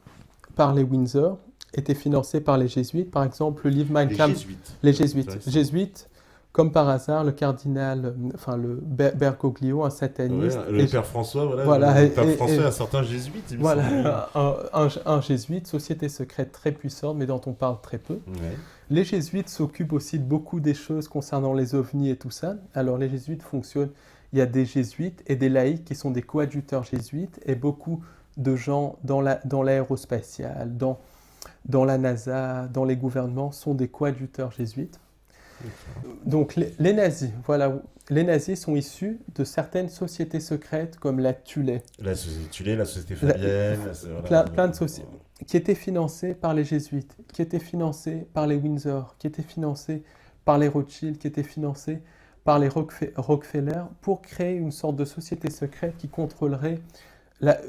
par les Windsor, étaient financés par les jésuites. Par exemple, le livre Mein Kampf... Les jésuites, comme par hasard, le cardinal, le Bergoglio, un sataniste. Ouais, le père François, le père François, un certain jésuite. Un jésuite, société secrète très puissante, mais dont on parle très peu. Ouais. Les jésuites s'occupent aussi de beaucoup des choses concernant les ovnis et tout ça. Alors les jésuites fonctionnent, il y a des jésuites et des laïcs qui sont des coadjuteurs jésuites, et beaucoup de gens dans l'aérospatiale, dans la NASA, dans les gouvernements, sont des coadjuteurs jésuites. Donc les nazis, les nazis sont issus de certaines sociétés secrètes comme la Thulé. La société Thulé, la société Fabienne, plein de sociétés qui étaient financées par les jésuites, qui étaient financées par les Windsor, qui étaient financées par les Rothschild, qui étaient financées par les Rockefeller pour créer une sorte de société secrète qui contrôlerait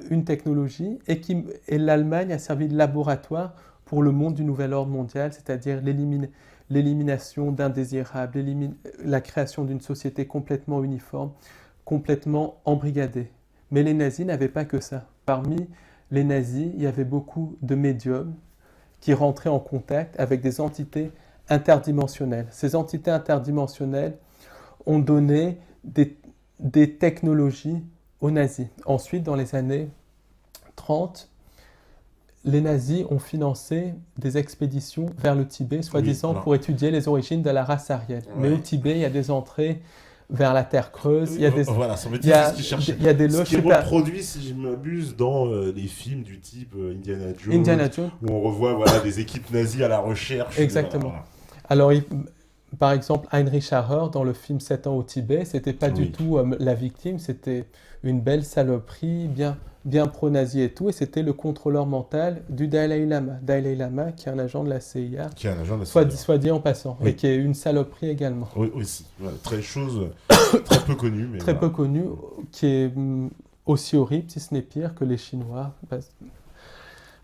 une technologie et l'Allemagne a servi de laboratoire pour le monde du nouvel ordre mondial, c'est-à-dire l'élimination d'indésirables, la création d'une société complètement uniforme, complètement embrigadée. Mais les nazis n'avaient pas que ça. Parmi les nazis, il y avait beaucoup de médiums qui rentraient en contact avec des entités interdimensionnelles. Ces entités interdimensionnelles ont donné des technologies aux nazis. Ensuite, dans les années 30, les nazis ont financé des expéditions vers le Tibet, soi-disant pour étudier les origines de la race aryenne. Ouais. Mais au Tibet, il y a des entrées vers la terre creuse. Il y a des, voilà, il y a des loges. Ce qui est reproduit, si je m'abuse, dans les films du type Indiana Jones, où on revoit des équipes nazies à la recherche. Exactement. Voilà. Alors, par exemple, Heinrich Harrer, dans le film 7 ans au Tibet, c'était pas du tout la victime, c'était une belle saloperie, bien pro-nazi et tout, et c'était le contrôleur mental du Dalai Lama. Dalai Lama, qui est un agent de la CIA. Qui est un agent de la CIA. Soit dit en passant, et qui est une saloperie également. Oui, aussi. Voilà, très peu connue. Mais très peu connue, qui est aussi horrible, si ce n'est pire, que les Chinois.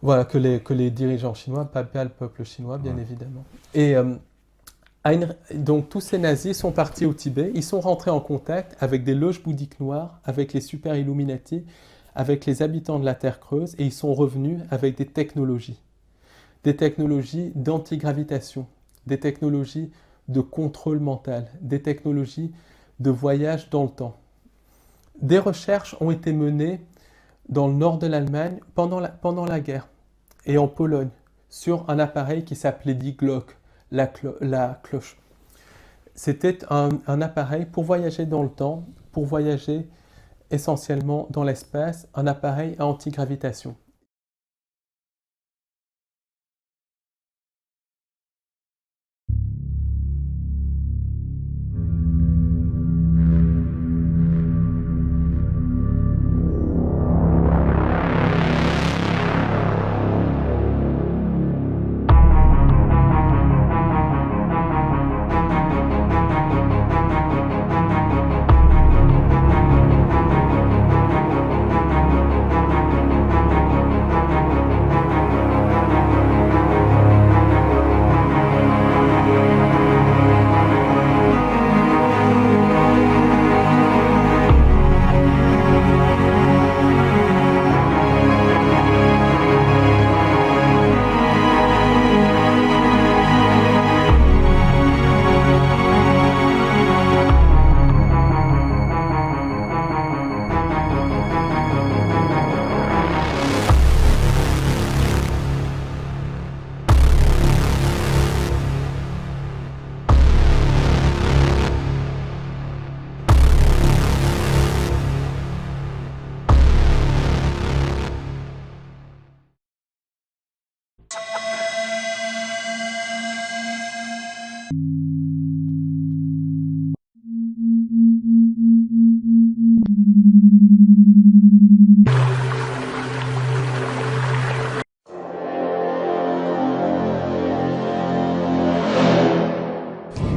Voilà, que les dirigeants chinois, pas le peuple chinois, bien évidemment. Et donc tous ces nazis sont partis au Tibet, ils sont rentrés en contact avec des loges bouddhiques noires, avec les super Illuminati, avec les habitants de la Terre creuse, et ils sont revenus avec des technologies d'antigravitation, des technologies de contrôle mental, des technologies de voyage dans le temps. Des recherches ont été menées dans le nord de l'Allemagne pendant la guerre et en Pologne sur un appareil qui s'appelait Die Glock, la cloche. C'était un appareil pour voyager dans le temps, pour voyager essentiellement dans l'espace, un appareil à antigravitation.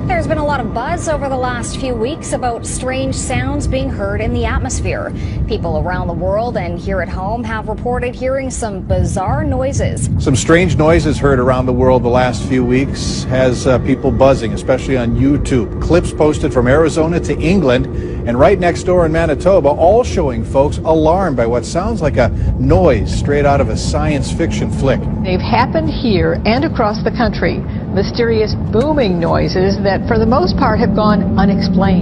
There's been a lot of buzz over the last few weeks about strange sounds being heard in the atmosphere. People around the world and here at home have reported hearing some bizarre noises. Some strange noises heard around the world the last few weeks has people buzzing, especially on YouTube. Clips posted from Arizona to England and right next door in Manitoba, all showing folks alarmed by what sounds like a noise straight out of a science fiction flick. They've happened here and across the country. Mysterious booming noises that for the most part have gone unexplained.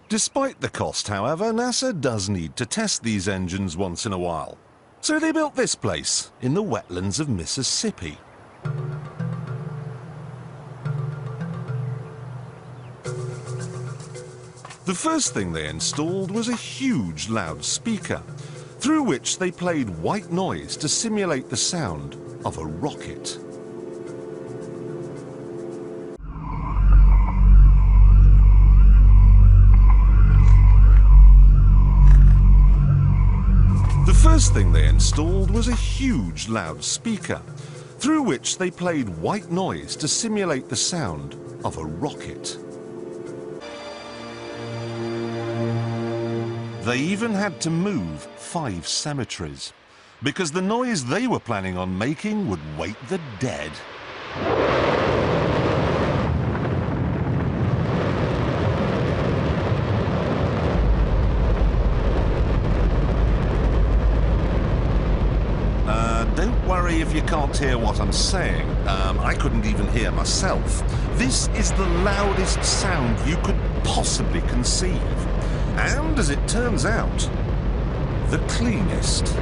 Despite the cost, however, NASA does need to test these engines once in a while. So they built this place in the wetlands of Mississippi. The first thing they installed was a huge loudspeaker, through which they played white noise to simulate the sound of a rocket. The first thing they installed was a huge loudspeaker, through which they played white noise to simulate the sound of a rocket. They even had to move 5 cemeteries, because the noise they were planning on making would wake the dead. Don't worry if you can't hear what I'm saying. I couldn't even hear myself. This is the loudest sound you could possibly conceive. And, as it turns out, the cleanest.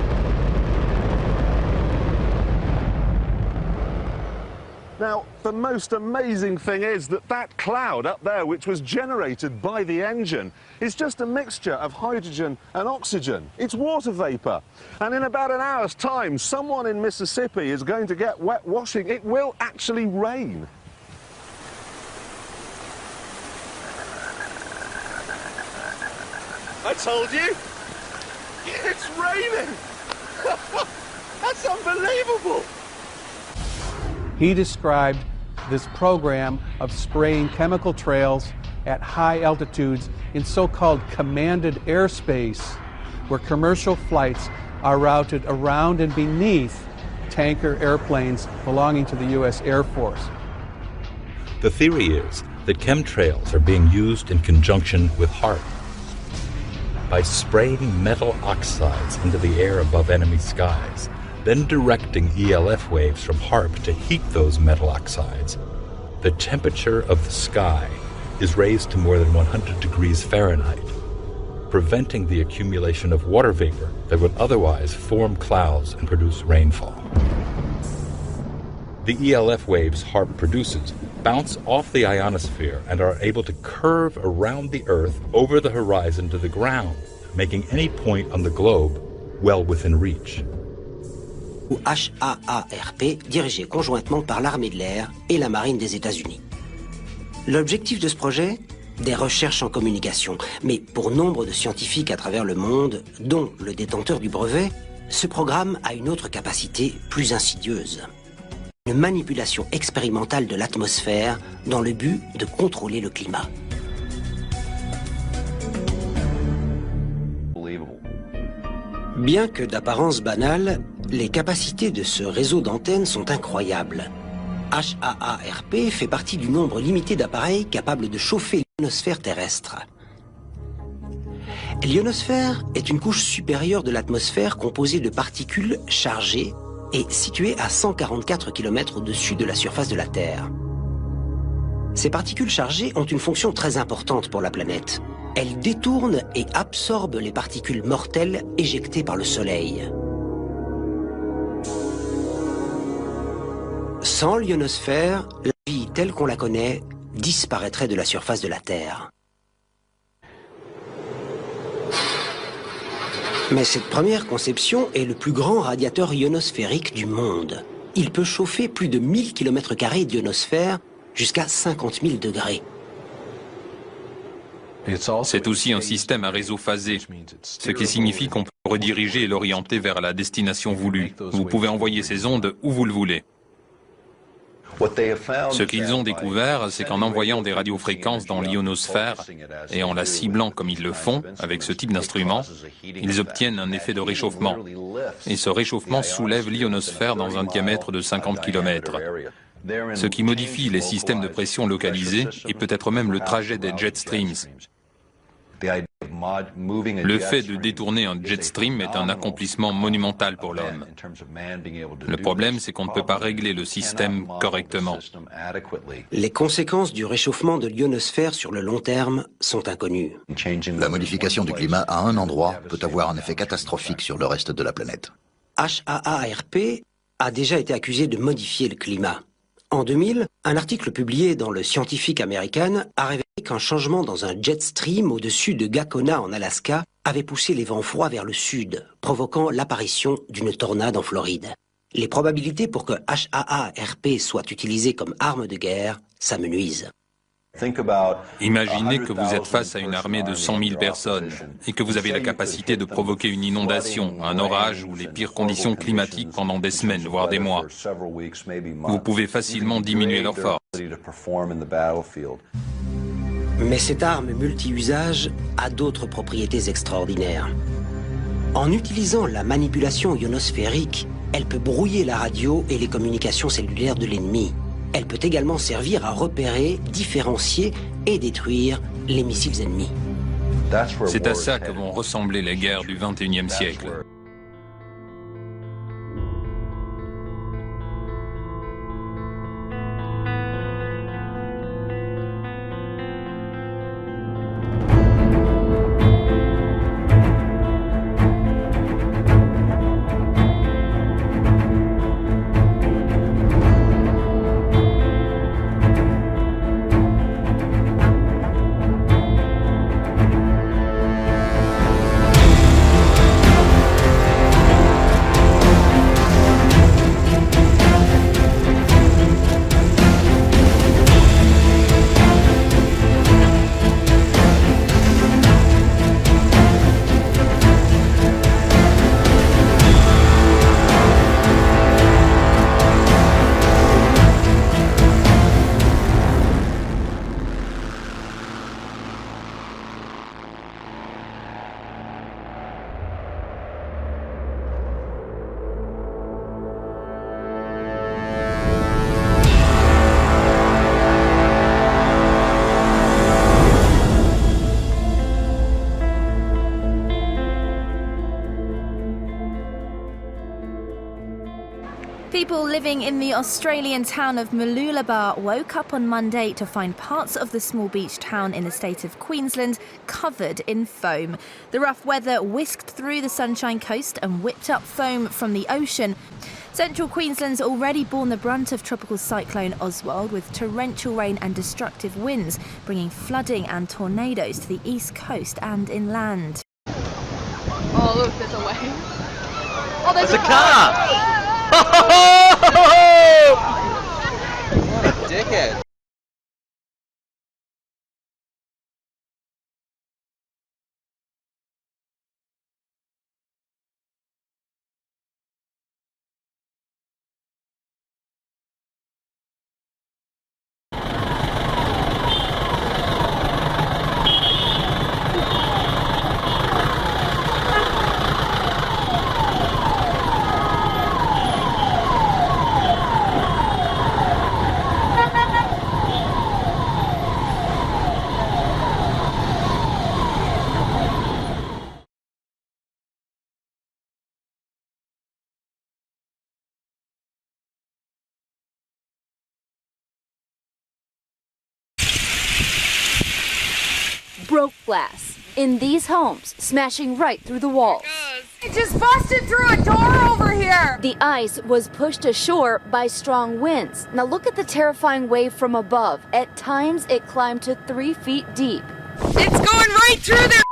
Now, the most amazing thing is that that cloud up there, which was generated by the engine, is just a mixture of hydrogen and oxygen. It's water vapor. And in about an hour's time, someone in Mississippi is going to get wet washing. It will actually rain. I told you! It's raining! That's unbelievable! He described this program of spraying chemical trails at high altitudes in so-called commanded airspace, where commercial flights are routed around and beneath tanker airplanes belonging to the U.S. Air Force. The theory is that chemtrails are being used in conjunction with HAARP. By spraying metal oxides into the air above enemy skies, then directing ELF waves from HAARP to heat those metal oxides, the temperature of the sky is raised to more than 100 degrees Fahrenheit, preventing the accumulation of water vapor that would otherwise form clouds and produce rainfall. The ELF waves HAARP produces bounce off the ionosphere and are able to curve around the Earth over the horizon to the ground, making any point on the globe well within reach. Ou HAARP, dirigé conjointement par l'armée de l'air et la marine des États-Unis. L'objectif de ce projet, des recherches en communication, mais pour nombre de scientifiques à travers le monde, dont le détenteur du brevet, ce programme a une autre capacité plus insidieuse. Une manipulation expérimentale de l'atmosphère dans le but de contrôler le climat. Bien que d'apparence banale, les capacités de ce réseau d'antennes sont incroyables. HAARP fait partie du nombre limité d'appareils capables de chauffer l'ionosphère terrestre. L'ionosphère est une couche supérieure de l'atmosphère composée de particules chargées et située à 144 km au-dessus de la surface de la Terre. Ces particules chargées ont une fonction très importante pour la planète. Elles détournent et absorbent les particules mortelles éjectées par le Soleil. Sans l'ionosphère, la vie telle qu'on la connaît disparaîtrait de la surface de la Terre. Mais cette première conception est le plus grand radiateur ionosphérique du monde. Il peut chauffer plus de 1000 km² d'ionosphère jusqu'à 50 000 degrés. C'est aussi un système à réseau phasé, ce qui signifie qu'on peut rediriger et l'orienter vers la destination voulue. Vous pouvez envoyer ces ondes où vous le voulez. Ce qu'ils ont découvert, c'est qu'en envoyant des radiofréquences dans l'ionosphère et en la ciblant comme ils le font avec ce type d'instrument, ils obtiennent un effet de réchauffement. Et ce réchauffement soulève l'ionosphère dans un diamètre de 50 km, ce qui modifie les systèmes de pression localisés et peut-être même le trajet des jet streams. Le fait de détourner un jet stream est un accomplissement monumental pour l'homme. Le problème, c'est qu'on ne peut pas régler le système correctement. Les conséquences du réchauffement de l'ionosphère sur le long terme sont inconnues. La modification du climat à un endroit peut avoir un effet catastrophique sur le reste de la planète. HAARP a déjà été accusé de modifier le climat. En 2000, un article publié dans le Scientific American a révélé qu'un changement dans un jet stream au-dessus de Gacona en Alaska avait poussé les vents froids vers le sud, provoquant l'apparition d'une tornade en Floride. Les probabilités pour que HAARP soit utilisé comme arme de guerre s'amenuisent. Imaginez que vous êtes face à une armée de 100 000 personnes et que vous avez la capacité de provoquer une inondation, un orage ou les pires conditions climatiques pendant des semaines, voire des mois. Vous pouvez facilement diminuer leur force. Mais cette arme multi-usage a d'autres propriétés extraordinaires. En utilisant la manipulation ionosphérique, elle peut brouiller la radio et les communications cellulaires de l'ennemi. Elle peut également servir à repérer, différencier et détruire les missiles ennemis. C'est à ça que vont ressembler les guerres du XXIe siècle. People living in the Australian town of Mooloolaba woke up on Monday to find parts of the small beach town in the state of Queensland covered in foam. The rough weather whisked through the Sunshine Coast and whipped up foam from the ocean. Central Queensland's already borne the brunt of tropical cyclone Oswald, with torrential rain and destructive winds bringing flooding and tornadoes to the east coast and inland. Oh look, there's a wave. Oh, there's a car! What a dickhead. broke glass in these homes, smashing right through the walls. It just busted through a door over here! The ice was pushed ashore by strong winds. Now look at the terrifying wave from above. At times, it climbed to 3 feet deep. It's going right through their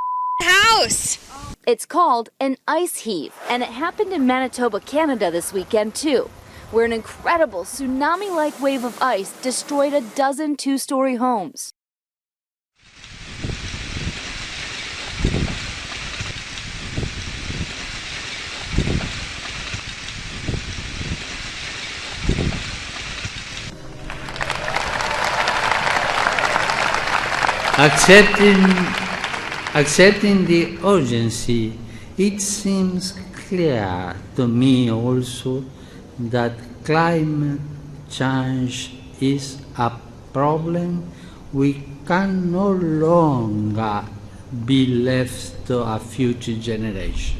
house! It's called an ice heave, and it happened in Manitoba, Canada this weekend too, where an incredible tsunami-like wave of ice destroyed a dozen two-story homes. Accepting the urgency, it seems clear to me also that climate change is a problem we can no longer be left to a future generation.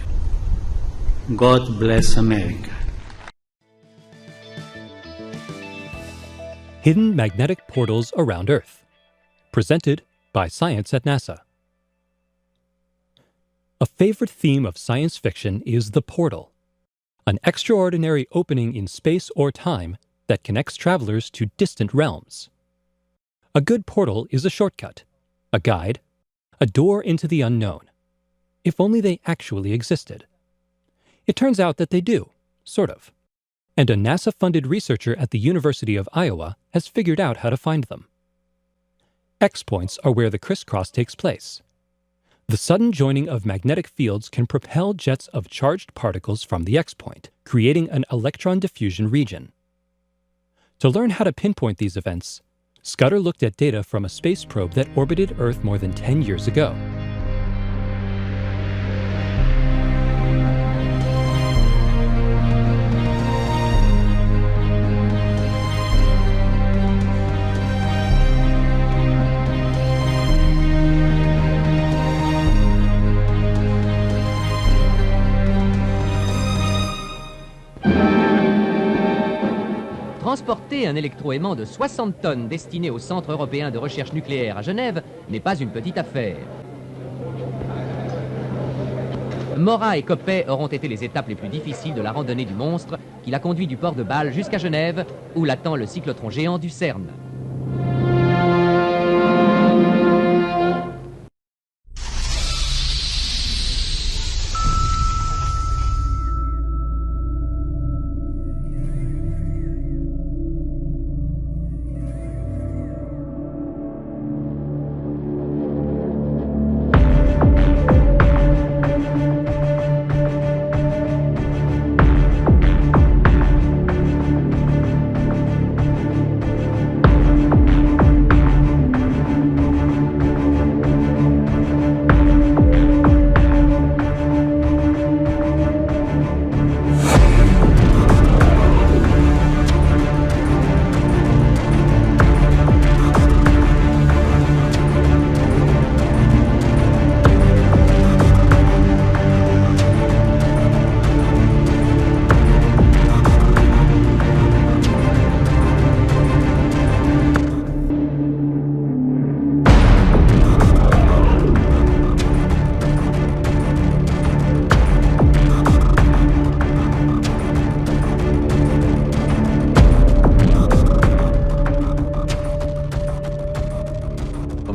God bless America. Hidden Magnetic Portals Around Earth. Presented by Science at NASA. A favorite theme of science fiction is the portal, an extraordinary opening in space or time that connects travelers to distant realms. A good portal is a shortcut, a guide, a door into the unknown, if only they actually existed. It turns out that they do, sort of. And a NASA-funded researcher at the University of Iowa has figured out how to find them. X-points are where the crisscross takes place. The sudden joining of magnetic fields can propel jets of charged particles from the X-point, creating an electron diffusion region. To learn how to pinpoint these events, Scudder looked at data from a space probe that orbited Earth more than 10 years ago. Transporter un électroaimant de 60 tonnes destiné au Centre européen de recherche nucléaire à Genève n'est pas une petite affaire. Morat et Coppet auront été les étapes les plus difficiles de la randonnée du monstre qui l'a conduit du port de Bâle jusqu'à Genève, où l'attend le cyclotron géant du CERN.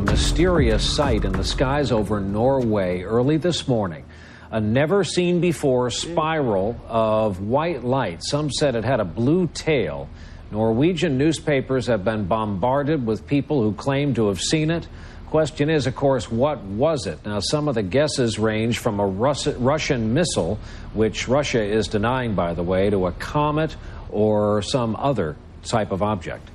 Mysterious sight in the skies over Norway early this morning. A never-seen-before spiral of white light. Some said it had a blue tail. Norwegian newspapers have been bombarded with people who claim to have seen it. Question is, of course, what was it? Now, some of the guesses range from a Russian missile, which Russia is denying, by the way, to a comet or some other type of object.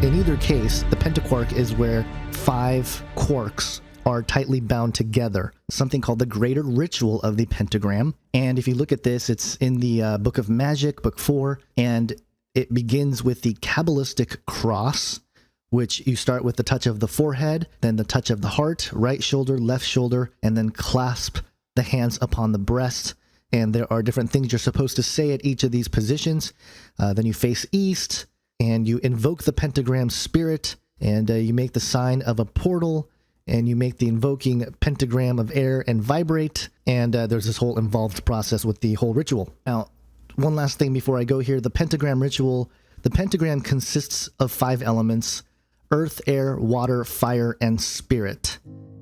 In either case, the pentaquark is where 5 quarks are tightly bound together, something called the Greater Ritual of the Pentagram. And if you look at this, it's in the Book of Magic, Book 4, and it begins with the Kabbalistic cross, which you start with the touch of the forehead, then the touch of the heart, right shoulder, left shoulder, and then clasp the hands upon the breast. And there are different things you're supposed to say at each of these positions. Then you face east, and you invoke the pentagram spirit, and you make the sign of a portal, and you make the invoking pentagram of air and vibrate, and there's this whole involved process with the whole ritual. Now, one last thing before I go here, the pentagram ritual, the pentagram consists of 5 elements: earth, air, water, fire, and spirit.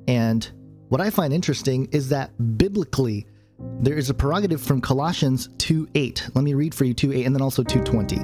And what I find interesting is that biblically, there is a prerogative from Colossians 2:8. Let me read for you 2:8 and then also 2:20.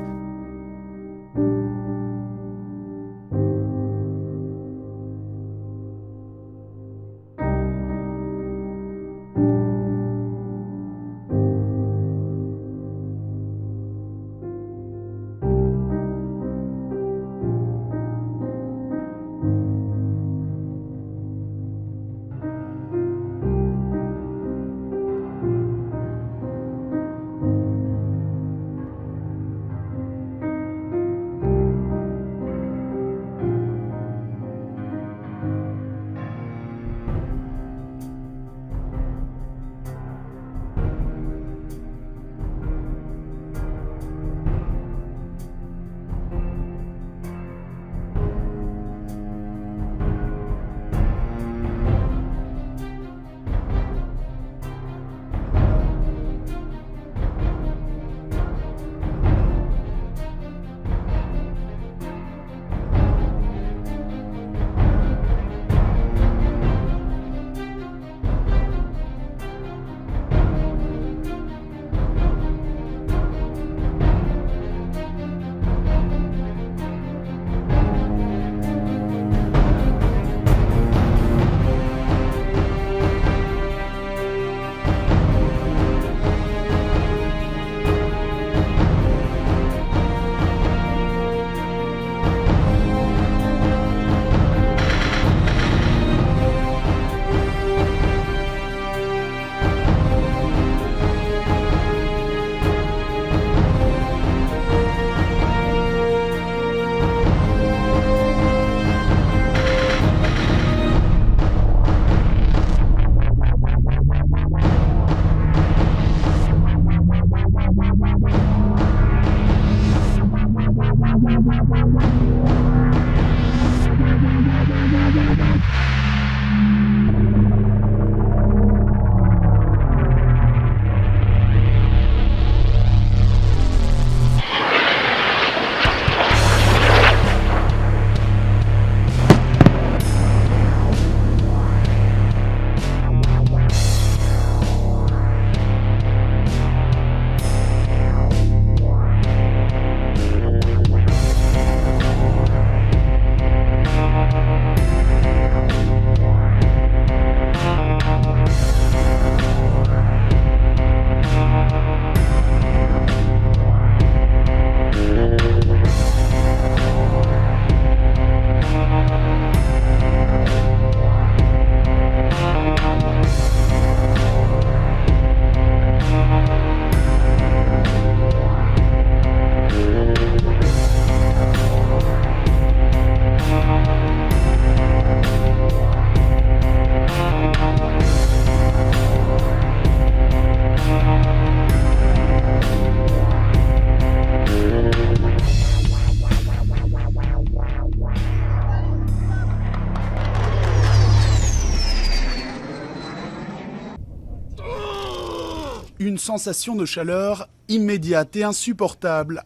Une sensation de chaleur immédiate et insupportable.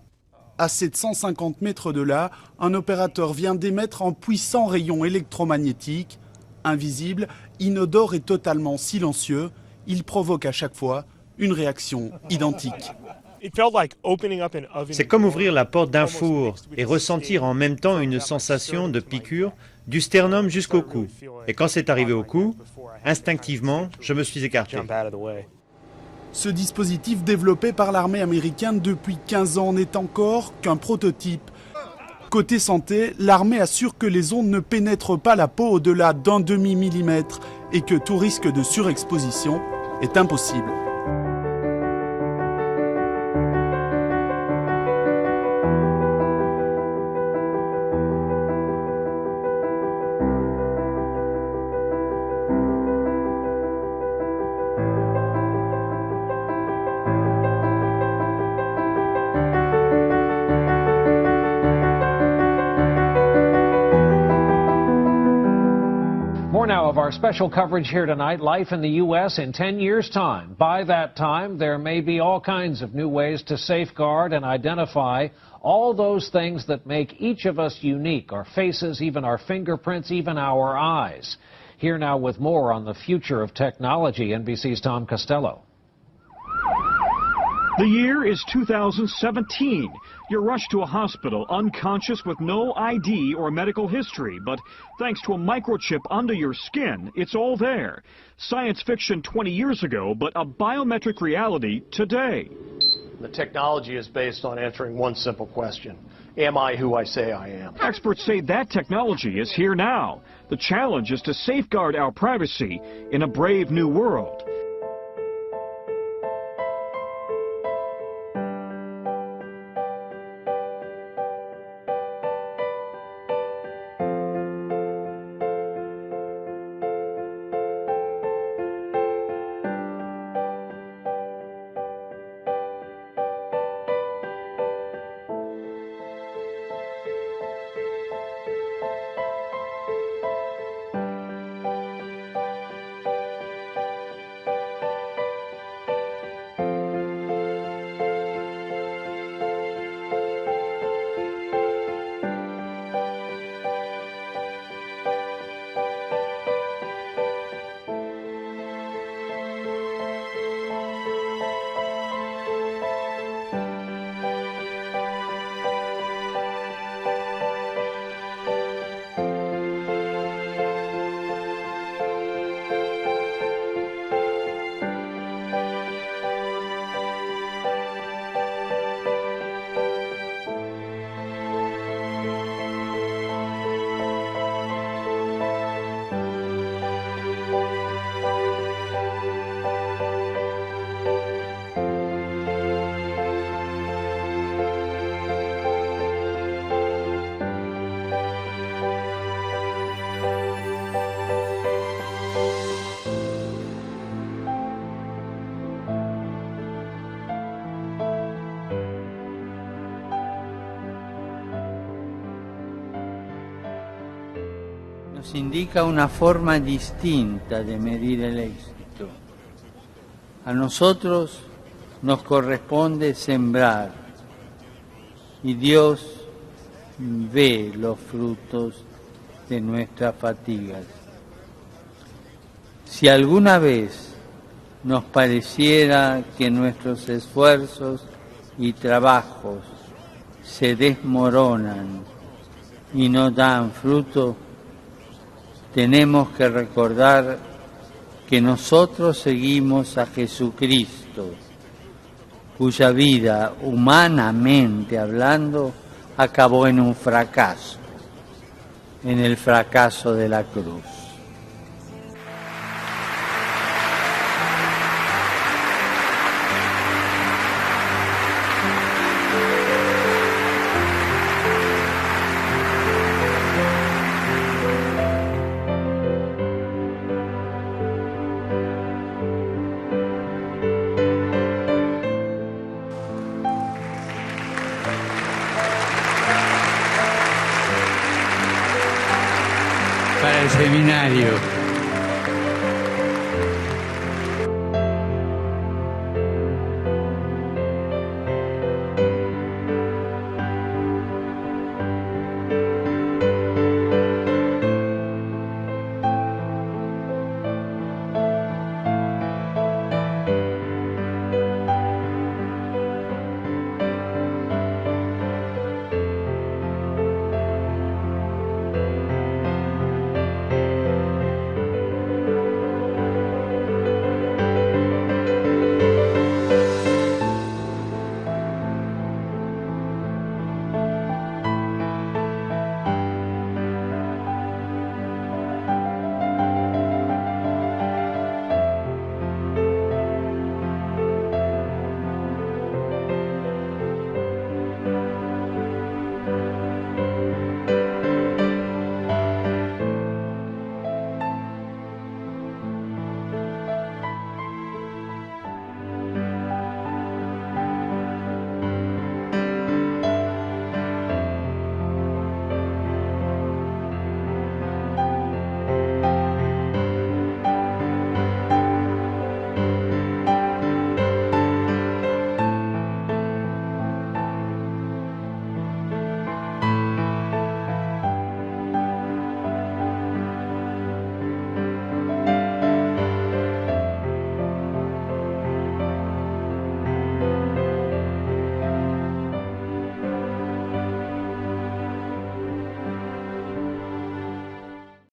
À 750 mètres de là, un opérateur vient d'émettre un puissant rayon électromagnétique. Invisible, inodore et totalement silencieux, il provoque à chaque fois une réaction identique. C'est comme ouvrir la porte d'un four et ressentir en même temps une sensation de piqûre du sternum jusqu'au cou. Et quand c'est arrivé au cou, instinctivement, je me suis écarté. Ce dispositif développé par l'armée américaine depuis 15 ans n'est encore qu'un prototype. Côté santé, l'armée assure que les ondes ne pénètrent pas la peau au-delà d'un demi-millimètre et que tout risque de surexposition est impossible. More now of our special coverage here tonight, life in the U.S. in 10 years' time. By that time, there may be all kinds of new ways to safeguard and identify all those things that make each of us unique, our faces, even our fingerprints, even our eyes. Here now with more on the future of technology, NBC's Tom Costello. The year is 2017. You're rushed to a hospital unconscious with no ID or medical history, but thanks to a microchip under your skin, it's all there. Science fiction 20 years ago, but a biometric reality today. The technology is based on answering one simple question. Am I who I say I am? Experts say that technology is here now. The challenge is to safeguard our privacy in a brave new world. Nos indica una forma distinta de medir el éxito. A nosotros nos corresponde sembrar y Dios ve los frutos de nuestras fatigas. Si alguna vez nos pareciera que nuestros esfuerzos y trabajos se desmoronan y no dan fruto, tenemos que recordar que nosotros seguimos a Jesucristo, cuya vida, humanamente hablando, acabó en un fracaso, en el fracaso de la cruz. Para el seminario.